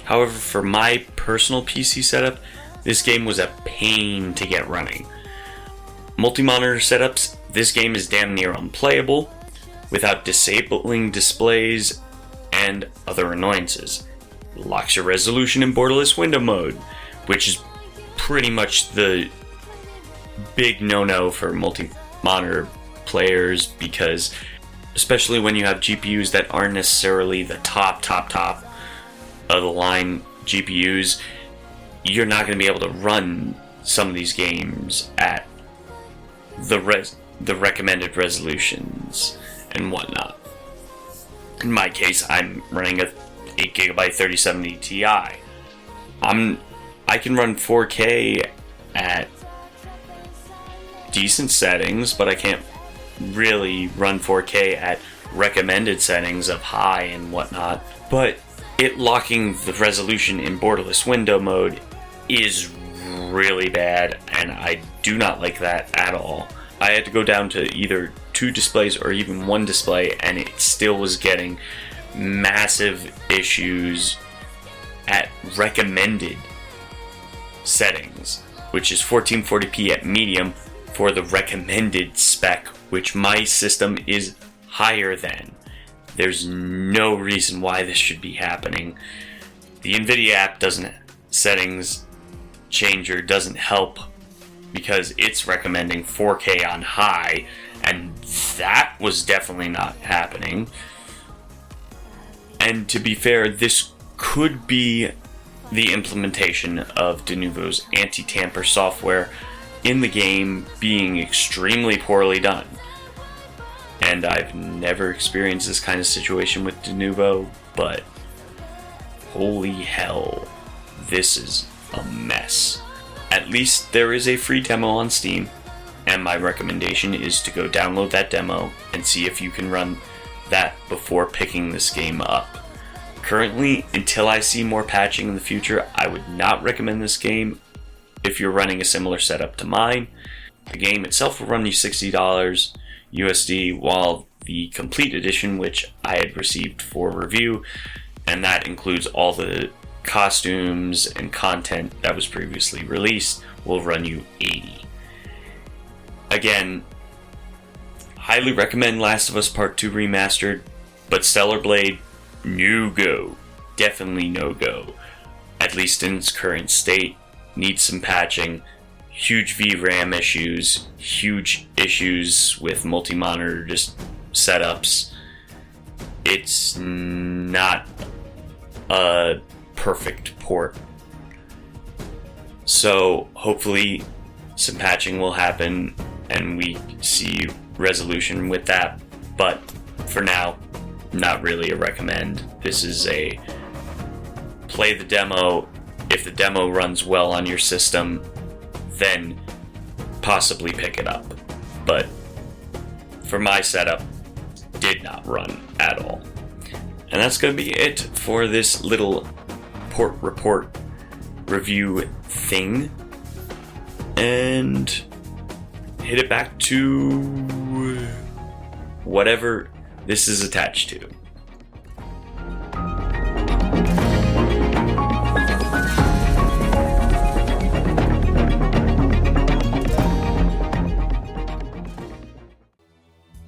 However, for my personal PC setup, this game was a pain to get running. Multi-monitor setups, this game is damn near unplayable without disabling displays and other annoyances. It locks your resolution in borderless window mode, which is pretty much the big no-no for multi-monitor players, because especially when you have GPUs that aren't necessarily the top of the line GPUs, you're not going to be able to run some of these games at the recommended resolutions and whatnot. In my case, I'm running a 8GB 3070 Ti. I can run 4K at decent settings, but I can't really run 4K at recommended settings of high and whatnot. But it locking the resolution in borderless window mode is really bad, and I do not like that at all. I had to go down to either 2 displays or even 1 display, and it still was getting massive issues at recommended settings, which is 1440p at medium for the recommended spec, which my system is higher than. There's no reason why this should be happening. The NVIDIA app settings changer doesn't help, because it's recommending 4K on high, and that was definitely not happening. And to be fair, this could be the implementation of Denuvo's anti-tamper software in the game being extremely poorly done. And I've never experienced this kind of situation with Denuvo, but holy hell, this is a mess. At least there is a free demo on Steam, and my recommendation is to go download that demo and see if you can run that before picking this game up. Currently, until I see more patching in the future, I would not recommend this game if you're running a similar setup to mine. The game itself will run you $60 USD, while the complete edition, which I had received for review, and that includes all the costumes and content that was previously released, will run you $80. Again, highly recommend Last of Us Part 2 Remastered, but Stellar Blade, no go. Definitely no go. At least in its current state. Needs some patching. Huge VRAM issues. Huge issues with multi-monitor setups. It's not a perfect port. So hopefully some patching will happen and we see resolution with that. But for now, not really a recommend. This is a play the demo. If the demo runs well on your system, then possibly pick it up. But for my setup, did not run at all. And that's going to be it for this little port report review thing. And hit it back to whatever this is attached to.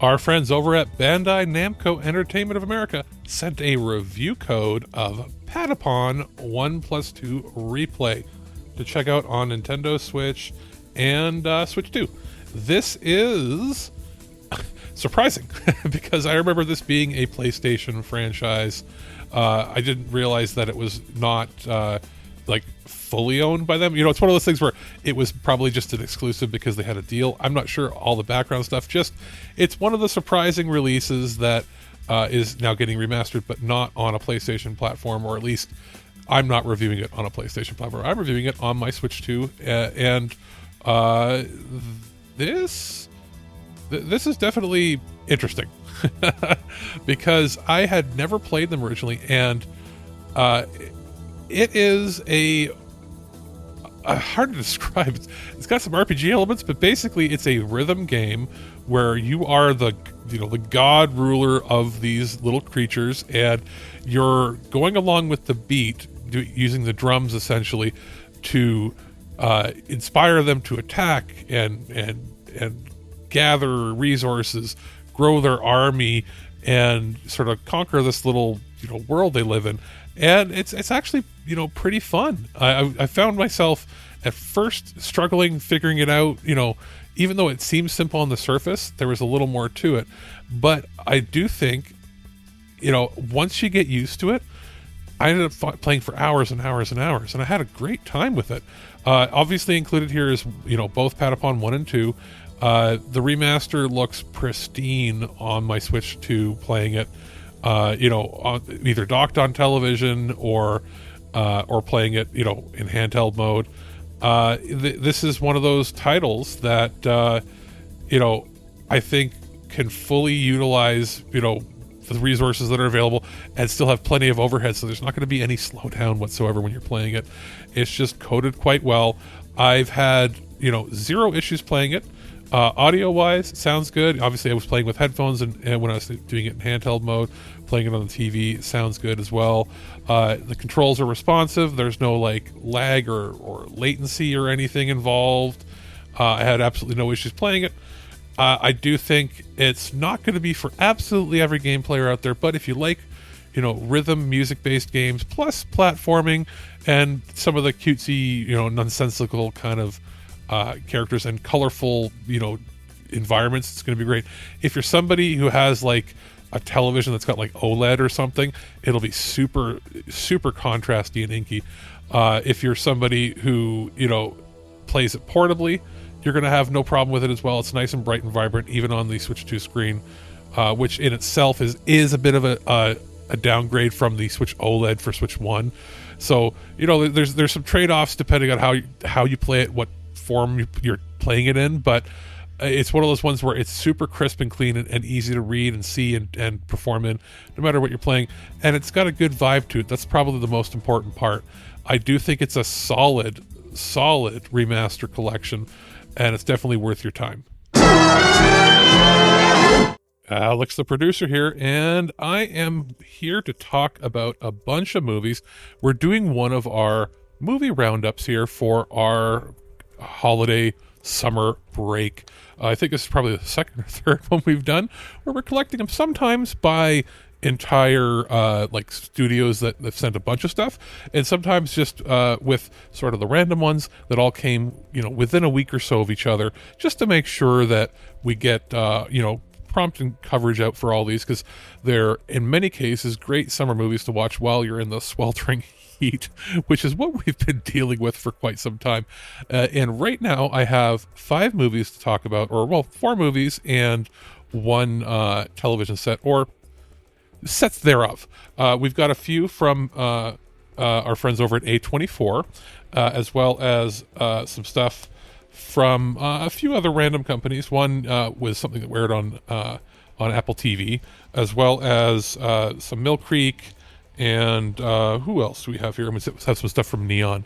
Our friends over at Bandai Namco Entertainment of America sent a review code of Patapon 1+2 Replay to check out on Nintendo Switch and Switch 2. This is surprising because I remember this being a PlayStation franchise. I didn't realize that it was not like fully owned by them. You know, it's one of those things where it was probably just an exclusive because they had a deal. I'm not sure all the background stuff. Just it's one of the surprising releases that is now getting remastered, but not on a PlayStation platform, or at least I'm not reviewing it on a PlayStation platform. I'm reviewing it on my Switch 2, and this is definitely interesting because I had never played them originally, and it is a hard to describe. It's got some RPG elements, but basically it's a rhythm game where you are the god ruler of these little creatures, and you're going along with the beat, using the drums essentially to inspire them to attack and gather resources, grow their army, and sort of conquer this little world they live in. And it's actually pretty fun. I found myself at first struggling figuring it out. Even though it seems simple on the surface, there was a little more to it. But I do think once you get used to it, I ended up playing for hours and hours and hours, and I had a great time with it. Obviously included here is both Patapon 1 and 2. The remaster looks pristine on my Switch 2 playing it. Either docked on television or playing it, in handheld mode. This is one of those titles that, I think can fully utilize, the resources that are available and still have plenty of overhead. So there's not going to be any slowdown whatsoever when you're playing it. It's just coded quite well. I've had, zero issues playing it. Audio wise, sounds good. Obviously I was playing with headphones and when I was doing it in handheld mode, playing it on the TV, it sounds good as well. The controls are responsive. There's no lag or latency or anything involved. I had absolutely no issues playing it. I do think it's not going to be for absolutely every game player out there, but if you like, rhythm music based games plus platforming and some of the cutesy, nonsensical kind of characters and colorful, environments, it's going to be great. If you're somebody who has a television that's got OLED or something, it'll be super, super contrasty and inky. If you're somebody who, plays it portably, you're going to have no problem with it as well. It's nice and bright and vibrant, even on the Switch 2 screen, which in itself is a bit of a downgrade from the Switch OLED for Switch 1. So, there's some trade-offs depending on how you play it, what form you're playing it in, but it's one of those ones where it's super crisp and clean and easy to read and see and perform in, no matter what you're playing. And it's got a good vibe to it. That's probably the most important part. I do think it's a solid remaster collection, and it's definitely worth your time. Alex, the producer here, and I am here to talk about a bunch of movies. We're doing one of our movie roundups here for our holiday summer break. I think this is probably the second or third one we've done where we're collecting them, sometimes by entire studios that have sent a bunch of stuff, and sometimes just with sort of the random ones that all came within a week or so of each other, just to make sure that we get prompt and coverage out for all these, because they're in many cases great summer movies to watch while you're in the sweltering heat, which is what we've been dealing with for quite some time. And right now I have 5 movies to talk about, 4 movies and 1 television set, or sets thereof. We've got a few from our friends over at A24, as well as some stuff from a few other random companies. One was something that aired on Apple TV, as well as some Mill Creek, and who else do we have here? We have some stuff from Neon.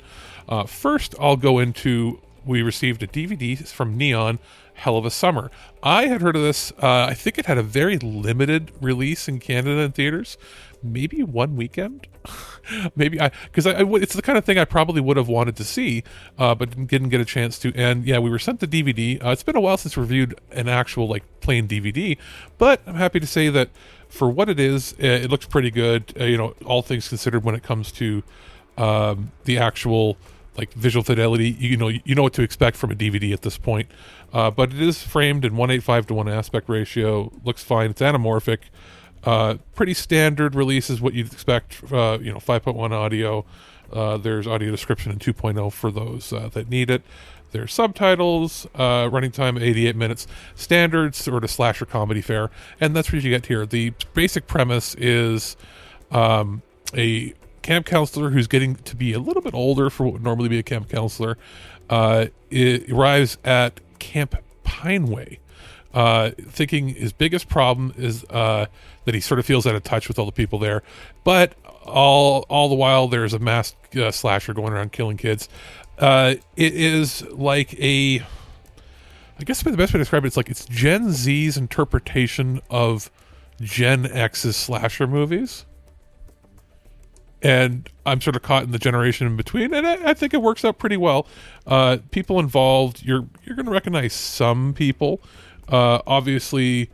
First, I'll go into, we received a DVD from Neon, Hell of a Summer. I had heard of this. I think it had a very limited release in Canada in theaters, maybe one weekend. Maybe because it's the kind of thing I probably would have wanted to see, but didn't get a chance to. And yeah, we were sent the DVD. It's been a while since we reviewed an actual like plain DVD, but I'm happy to say that for what it is, it looks pretty good. All things considered, when it comes to the actual like visual fidelity, you know what to expect from a DVD at this point. But it is framed in 1:8:5 aspect ratio. Looks fine. It's anamorphic. Pretty standard release is what you'd expect. 5.1 audio. There's audio description in 2.0 for those that need it. There's subtitles. Running time 88 minutes. Standard sort of slasher comedy fare, and that's what you get here. The basic premise is a camp counselor who's getting to be a little bit older for what would normally be a camp counselor. It arrives at Camp Pineway, thinking his biggest problem is that he sort of feels out of touch with all the people there, but all the while there's a masked slasher going around killing kids. It is like I guess the best way to describe it's like it's Gen Z's interpretation of Gen X's slasher movies. And I'm sort of caught in the generation in between, and I think it works out pretty well. People involved, you're going to recognize some people. Obviously,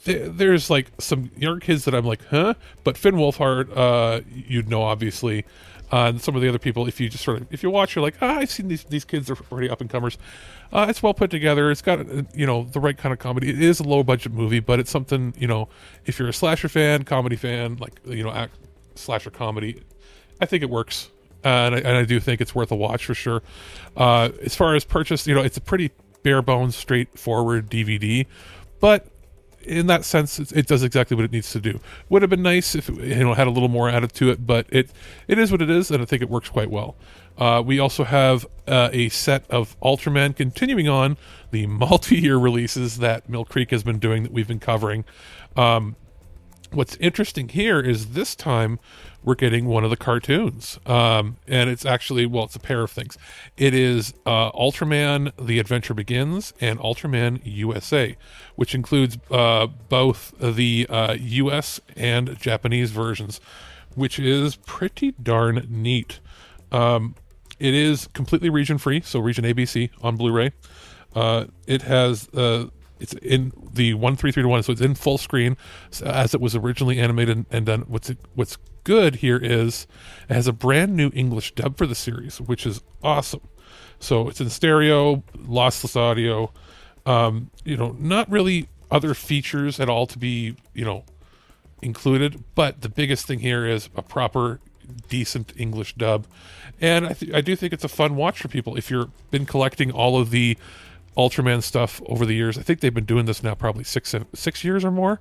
there's like some younger kids that I'm like, huh? But Finn Wolfhard, you'd know, obviously. And some of the other people, if you watch, you're like, I've seen these kids are pretty up and comers. It's well put together. It's got, the right kind of comedy. It is a low budget movie, but it's something, if you're a slasher fan, comedy fan, like, slasher comedy, I think it works. And I do think it's worth a watch for sure. As far as purchase, it's a pretty bare bones, straightforward DVD, but in that sense, it does exactly what it needs to do. Would have been nice if it had a little more added to it, but it is what it is, and I think it works quite well. We also have a set of Ultraman, continuing on the multi-year releases that Mill Creek has been doing that we've been covering. What's interesting here is this time we're getting one of the cartoons. And it's actually, it's a pair of things. It is Ultraman The Adventure Begins and Ultraman USA, which includes both the US and Japanese versions, which is pretty darn neat. It is completely region free, so region ABC on Blu-ray. It has it's in the 1:3:3:1, so it's in full screen as it was originally animated and done. What's good here is it has a brand new English dub for the series, which is awesome. So it's in stereo, lossless audio. Not really other features at all to be included, but the biggest thing here is a proper decent English dub, and I do think it's a fun watch for people if you've been collecting all of the Ultraman stuff over the years. I think they've been doing this now probably 6 years or more.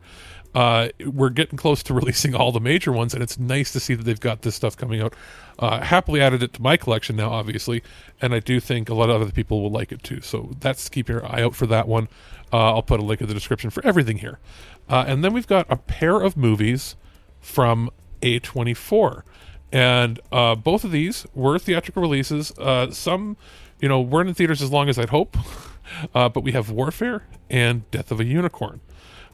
We're getting close to releasing all the major ones, and it's nice to see that they've got this stuff coming out. Happily added it to my collection now, obviously, and I do think a lot of other people will like it too, so that's keep your eye out for that one. I'll put a link in the description for everything here. And then we've got a pair of movies from A24, and both of these were theatrical releases. Some weren't in theaters as long as I'd hope, but we have Warfare and Death of a Unicorn.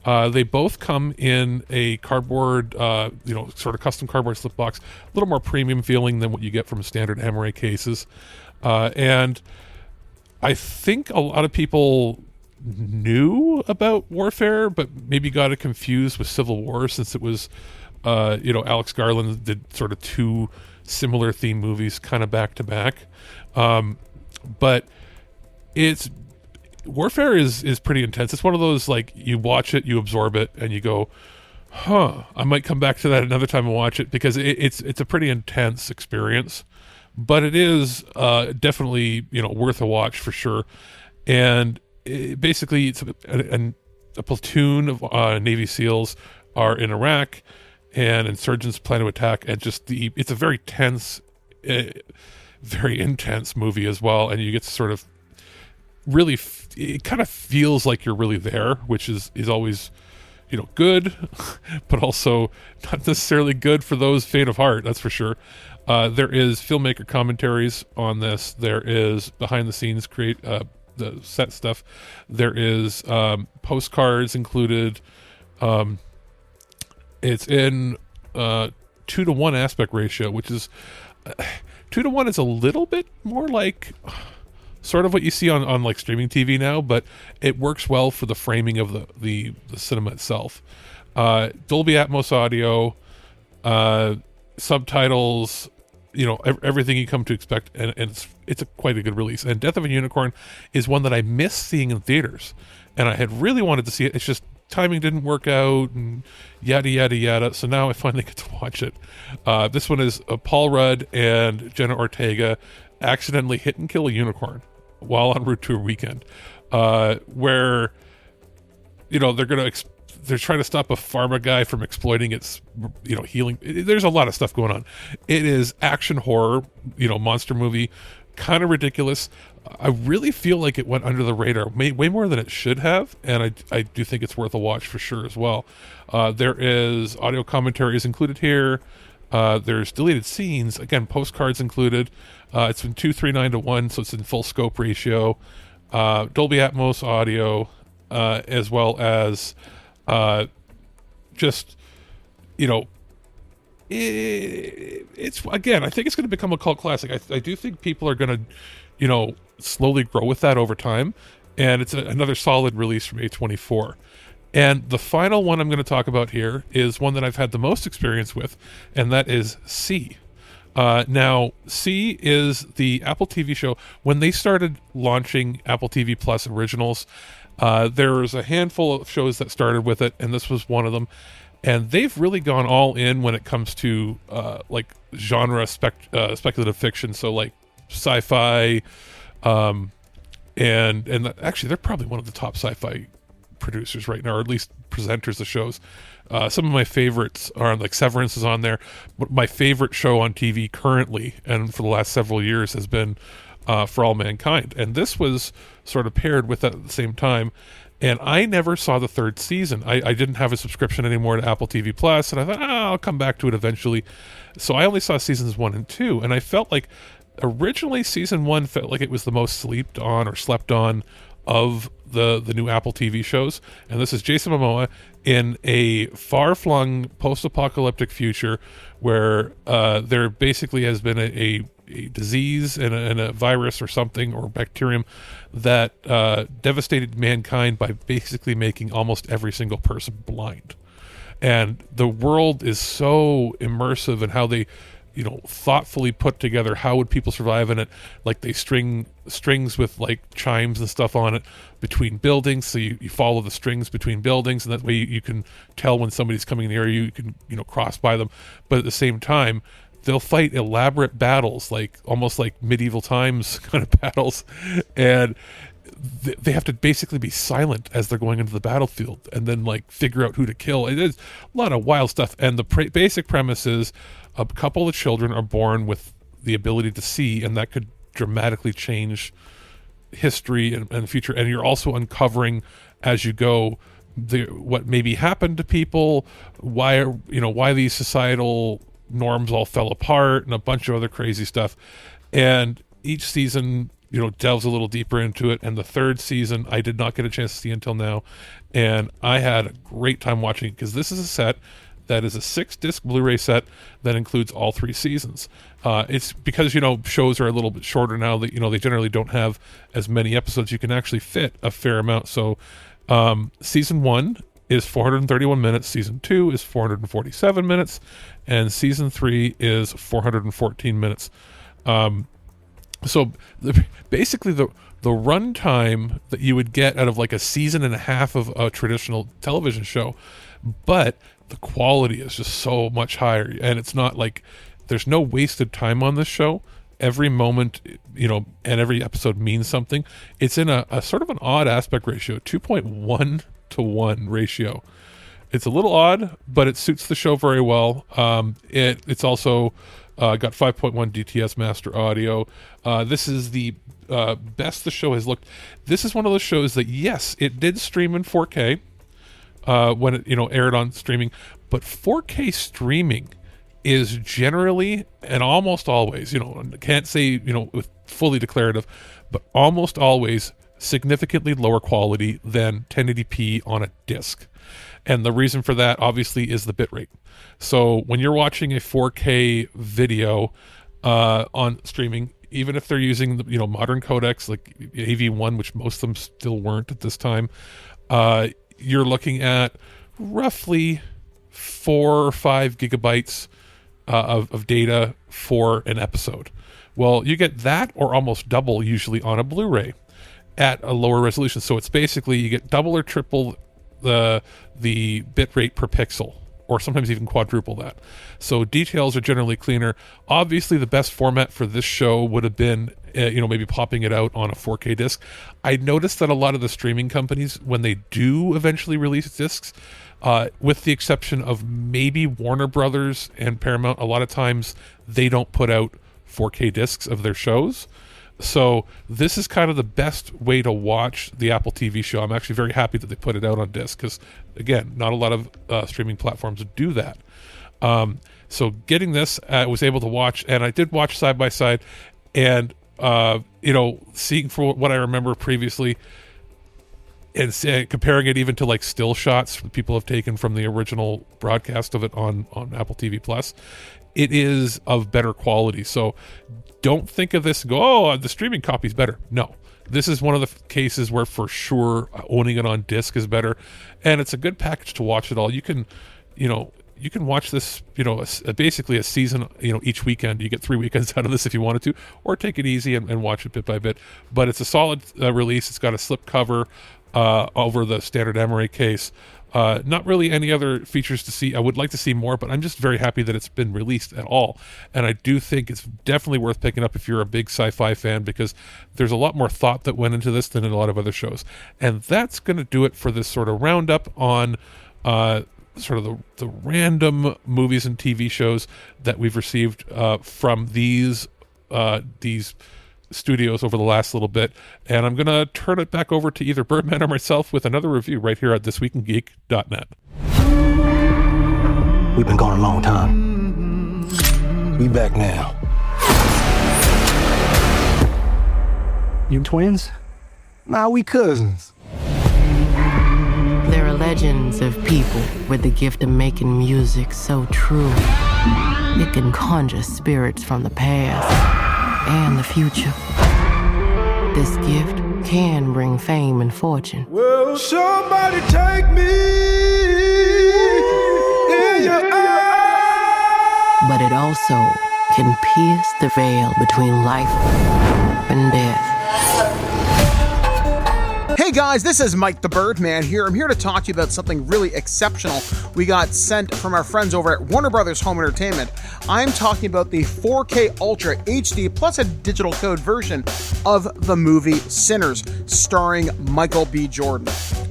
They both come in a cardboard, sort of custom cardboard slip box, a little more premium feeling than what you get from standard Amaray cases. And I think a lot of people knew about Warfare, but maybe got it confused with Civil War, since it was, Alex Garland did sort of two similar theme movies kind of back to back. But Warfare is pretty intense. It's one of those, like, you watch it, you absorb it, and you go, I might come back to that another time and watch it, because it's a pretty intense experience. But it is definitely, worth a watch for sure. And basically, it's a platoon of Navy SEALs are in Iraq, and insurgents plan to attack, and it's a very tense, very intense movie as well, and you get to sort of really, it kind of feels like you're really there, which is always, good, but also not necessarily good for those faint of heart, that's for sure. There is filmmaker commentaries on this. There is behind the scenes the set stuff. There is postcards included. It's in 2-to-1 aspect ratio, which is 2-to-1 is a little bit more like sort of what you see on like streaming TV now, but it works well for the framing of the cinema itself. Dolby Atmos audio, subtitles, everything you come to expect, and it's quite a good release. And Death of a Unicorn is one that I missed seeing in theaters, and I had really wanted to see it. It's just timing didn't work out, and yada yada yada. So now I finally get to watch it. This one is Paul Rudd and Jenna Ortega accidentally hit and kill a unicorn while en route to a weekend, where they're trying to stop a pharma guy from exploiting its healing. There's a lot of stuff going on. It is action horror, monster movie, kind of ridiculous. I really feel like it went under the radar way more than it should have, and I do think it's worth a watch for sure as well. There is audio commentaries included here. There's deleted scenes, again, postcards included. It's been 2:3:9:1, so it's in full scope ratio. Dolby Atmos audio, as well as it's, again, I think it's going to become a cult classic. I do think people are going to, slowly grow with that over time, and it's another solid release from A24. And the final one I'm going to talk about here is one that I've had the most experience with, and that is C. Now, C is the Apple TV show. When they started launching Apple TV Plus originals, there was a handful of shows that started with it, and this was one of them. And they've really gone all in when it comes to like genre speculative fiction, so like sci-fi, and actually they're probably one of the top sci-fi producers right now, or at least presenters of shows. Some of my favorites are like Severance is on there, but my favorite show on TV currently and for the last several years has been For All Mankind, and this was sort of paired with that at the same time. And I never saw the third season. I didn't have a subscription anymore to Apple TV Plus, and I thought, I'll come back to it eventually. So I only saw seasons 1 and 2, and I felt like originally season 1 felt like it was the most slept on of the new Apple TV shows. And this is Jason Momoa in a far-flung post-apocalyptic future where there basically has been a disease and a virus or something, or bacterium, that devastated mankind by basically making almost every single person blind. And the world is so immersive in how they thoughtfully put together how would people survive in it. Like they string strings with like chimes and stuff on it between buildings, so you follow the strings between buildings, and that way you can tell when somebody's coming in the area. You can cross by them, but at the same time they'll fight elaborate battles, like almost like medieval times kind of battles, and they have to basically be silent as they're going into the battlefield, and then like figure out who to kill. It is a lot of wild stuff, and the basic premise is a couple of children are born with the ability to see, and that could dramatically change history and the future. And you're also uncovering as you go what maybe happened to people, why these societal norms all fell apart, and a bunch of other crazy stuff. And each season delves a little deeper into it, and the third season I did not get a chance to see until now, and I had a great time watching it, because this is a set that is a 6-disc Blu-ray set that includes all 3 seasons. It's because shows are a little bit shorter now, that they generally don't have as many episodes. You can actually fit a fair amount. So season 1 is 431 minutes, season 2 is 447 minutes, and season 3 is 414 minutes. So basically the runtime that you would get out of like a season and a half of a traditional television show, but the quality is just so much higher, and it's not like there's no wasted time on this show. Every moment, and every episode means something. It's in a sort of an odd aspect ratio, 2.1 to 1 ratio. It's a little odd, but it suits the show very well. It's also got 5.1 DTS master audio. This is the best the show has looked. This is one of those shows that, yes, it did stream in 4K when it aired on streaming, but 4K streaming is generally and almost always, can't say with fully declarative, but almost always significantly lower quality than 1080p on a disc. And the reason for that obviously is the bitrate. So when you're watching a 4K video on streaming, even if they're using the modern codecs like AV1, which most of them still weren't at this time, you're looking at roughly 4 or 5 gigabytes of data for an episode. Well, you get that or almost double usually on a Blu-ray at a lower resolution. So it's basically you get double or triple the bitrate per pixel, or sometimes even quadruple that. So details are generally cleaner. Obviously, the best format for this show would have been, maybe popping it out on a 4K disc. I noticed that a lot of the streaming companies, when they do eventually release discs, with the exception of maybe Warner Brothers and Paramount, a lot of times they don't put out 4K discs of their shows. So this is kind of the best way to watch the Apple TV show. I'm actually very happy that they put it out on disc because, again, not a lot of streaming platforms do that. So getting this, I was able to watch, and I did watch side by side, and seeing for what I remember previously, and comparing it even to like still shots that people have taken from the original broadcast of it on Apple TV Plus, it is of better quality. So don't think of this and go, oh, the streaming copy's better. No, this is one of the cases where for sure owning it on disc is better, and it's a good package to watch it all. You can watch this, basically a season, each weekend. You get 3 weekends out of this if you wanted to, or take it easy and watch it bit by bit. But it's a solid release. It's got a slip cover over the standard Emery case. Not really any other features to see. I would like to see more, but I'm just very happy that it's been released at all. And I do think it's definitely worth picking up if you're a big sci-fi fan, because there's a lot more thought that went into this than in a lot of other shows. And that's going to do it for this sort of roundup on sort of the random movies and TV shows that we've received from these studios over the last little bit. And I'm going to turn it back over to either Birdman or myself with another review right here at ThisWeekInGeek.net. We've been gone a long time. We back now. You twins? Nah, we cousins. There are legends of people with the gift of making music so true. It can conjure spirits from the past and the future. This gift can bring fame and fortune. Will somebody take me in your eyes? But it also can pierce the veil between life and death. Hey guys, this is Mike the Birdman here. I'm here to talk to you about something really exceptional we got sent from our friends over at Warner Brothers Home Entertainment. I'm talking about the 4K Ultra HD plus a digital code version of the movie Sinners, starring Michael B. Jordan.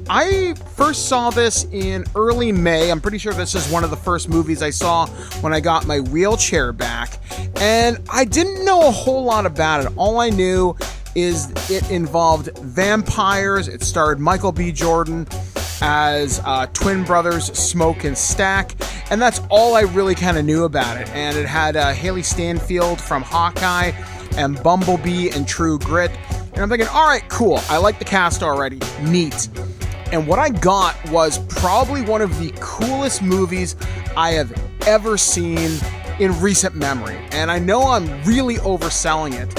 I first saw this in early May. I'm pretty sure this is one of the first movies I saw when I got my wheelchair back. And I didn't know a whole lot about it. All I knew is it involved vampires. It starred Michael B. Jordan as twin brothers Smoke and Stack, and that's all I really kind of knew about it. And it had Haley Stanfield from Hawkeye and Bumblebee and True Grit, and I'm thinking, all right, cool, I like the cast already, neat. And what I got was probably one of the coolest movies I have ever seen in recent memory, and I know I'm really overselling it.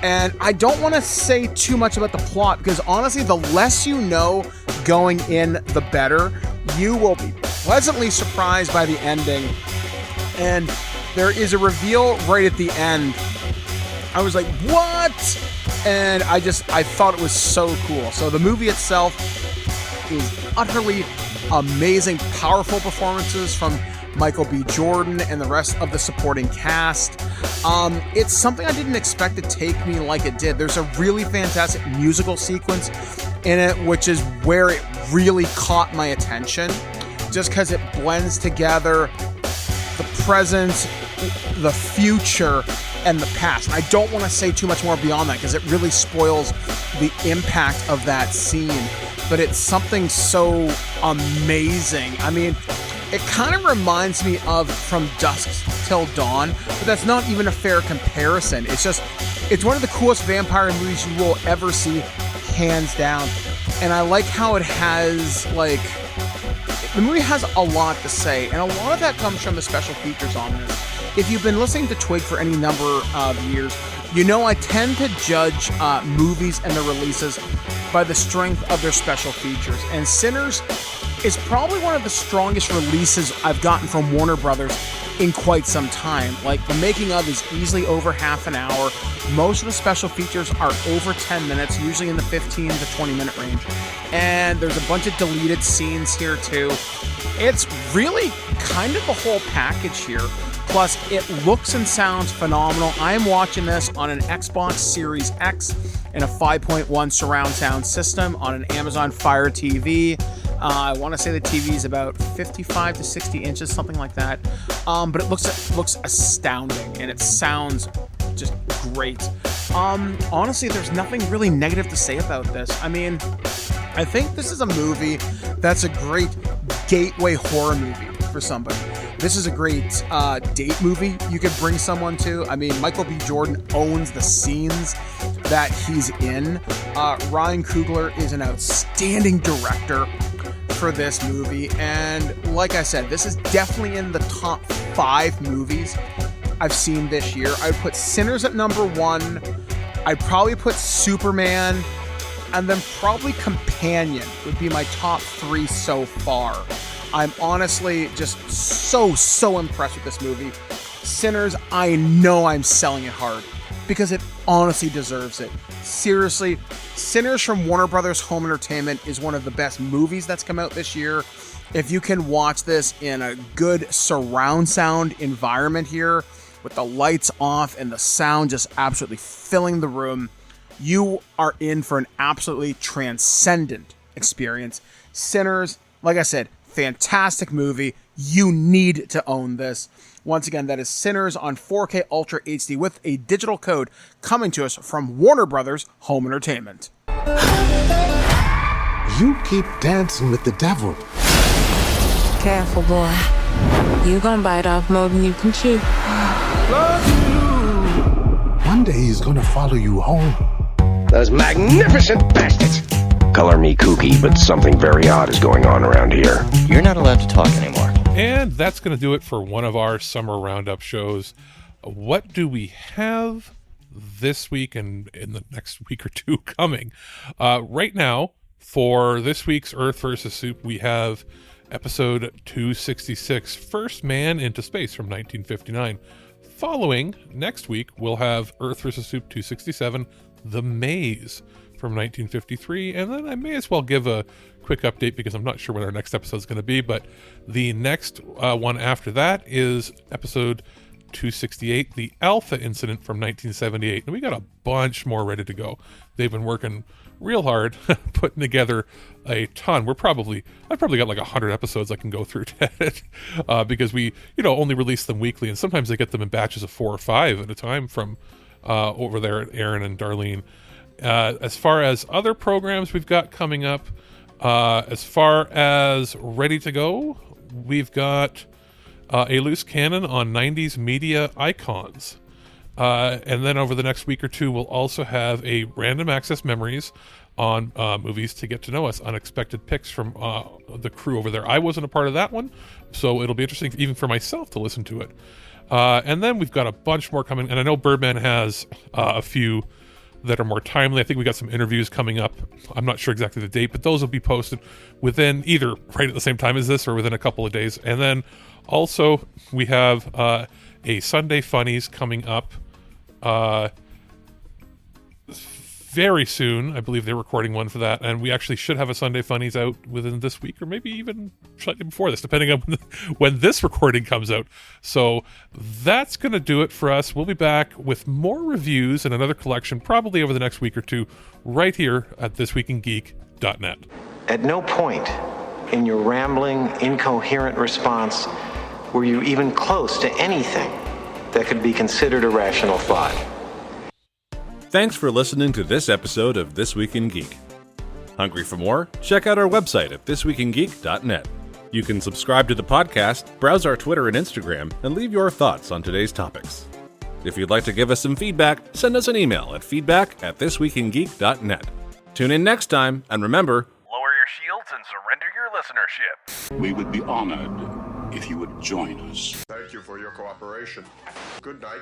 And I don't want to say too much about the plot, because honestly, the less you know going in, the better. You will be pleasantly surprised by the ending. And there is a reveal right at the end. I was like, what? And I thought it was so cool. So the movie itself is utterly amazing, powerful performances from Michael B. Jordan and the rest of the supporting cast. It's something I didn't expect to take me like it did. There's a really fantastic musical sequence in it, which is where it really caught my attention. just because it blends together the present, the future, and the past. And I don't want to say too much more beyond that because it really spoils the impact of that scene. But it's something so amazing. I mean, it kind of reminds me of From Dusk Till Dawn, but that's not even a fair comparison. It's one of the coolest vampire movies you will ever see, hands down. And I like how it has, the movie has a lot to say, and a lot of that comes from the special features on this. If you've been listening to Twig for any number of years, you know I tend to judge movies and their releases by the strength of their special features. And Sinners is probably one of the strongest releases I've gotten from Warner Brothers in quite some time. Like, the making of is easily over half an hour. Most of the special features are over 10 minutes, usually in the 15 to 20 minute range. And there's a bunch of deleted scenes here too. It's really kind of the whole package here. Plus, it looks and sounds phenomenal. I am watching this on an Xbox Series X in a 5.1 surround sound system on an Amazon Fire TV. I want to say the TV is about 55 to 60 inches, something like that. But it looks astounding, and it sounds just great. Honestly, there's nothing really negative to say about this. I mean, I think this is a movie that's a great gateway horror movie for somebody. This is a great date movie you could bring someone to. I mean, Michael B. Jordan owns the scenes that he's in. Ryan Coogler is an outstanding director for this movie, and like I said, this is definitely in the top 5 movies I've seen this year. I would put Sinners at number 1. I'd probably put Superman, and then probably Companion would be my top 3 so far. I'm honestly just so impressed with this movie. Sinners, I know I'm selling it hard because it honestly deserves it. Seriously, Sinners from Warner Brothers Home Entertainment is one of the best movies that's come out this year. If you can watch this in a good surround sound environment here, with the lights off and the sound just absolutely filling the room, you are in for an absolutely transcendent experience. Sinners, like I said, fantastic movie. You need to own this. Once again, that is Sinners on 4K Ultra HD with a digital code coming to us from Warner Brothers Home Entertainment. You keep dancing with the devil. Careful, boy. You gonna bite off more than you can chew. One day he's gonna follow you home. Those magnificent bastards! Color me kooky, but something very odd is going on around here. You're not allowed to talk anymore. And that's going to do it for one of our summer roundup shows. What do we have this week and in the next week or two coming? Right now, for this week's Earth vs. Soup, we have episode 266, First Man into Space from 1959. Following, next week, we'll have Earth vs. Soup 267, The Maze from 1953, and then I may as well give a quick update because I'm not sure when our next episode is going to be, but the next one after that is episode 268, The Alpha Incident from 1978, and we got a bunch more ready to go. They've been working real hard putting together a ton. I've probably got like 100 episodes I can go through to edit because we only release them weekly, and sometimes they get them in batches of 4 or 5 at a time from over there at Aaron and Darlene. As far as other programs we've got coming up, as far as ready to go, we've got a loose cannon on 90s media icons. And then over the next week or two, we'll also have a random access memories on movies to get to know us, unexpected picks from the crew over there. I wasn't a part of that one, so it'll be interesting even for myself to listen to it. And then we've got a bunch more coming, and I know Birdman has a few that are more timely. I think we got some interviews coming up. I'm not sure exactly the date, but those will be posted within either right at the same time as this or within a couple of days. And then also we have a Sunday Funnies coming up very soon. I believe they're recording one for that, and we actually should have a Sunday Funnies out within this week or maybe even slightly before this, depending on when this recording comes out. So that's going to do it for us. We'll be back with more reviews and another collection probably over the next week or two right here at ThisWeekInGeek.net. At no point in your rambling, incoherent response were you even close to anything that could be considered a rational thought. Thanks for listening to this episode of This Week in Geek. Hungry for more? Check out our website at thisweekingeek.net. You can subscribe to the podcast, browse our Twitter and Instagram, and leave your thoughts on today's topics. If you'd like to give us some feedback, send us an email at feedback@thisweekingeek.net. Tune in next time, and remember, lower your shields and surrender your listenership. We would be honored if you would join us. Thank you for your cooperation. Good night.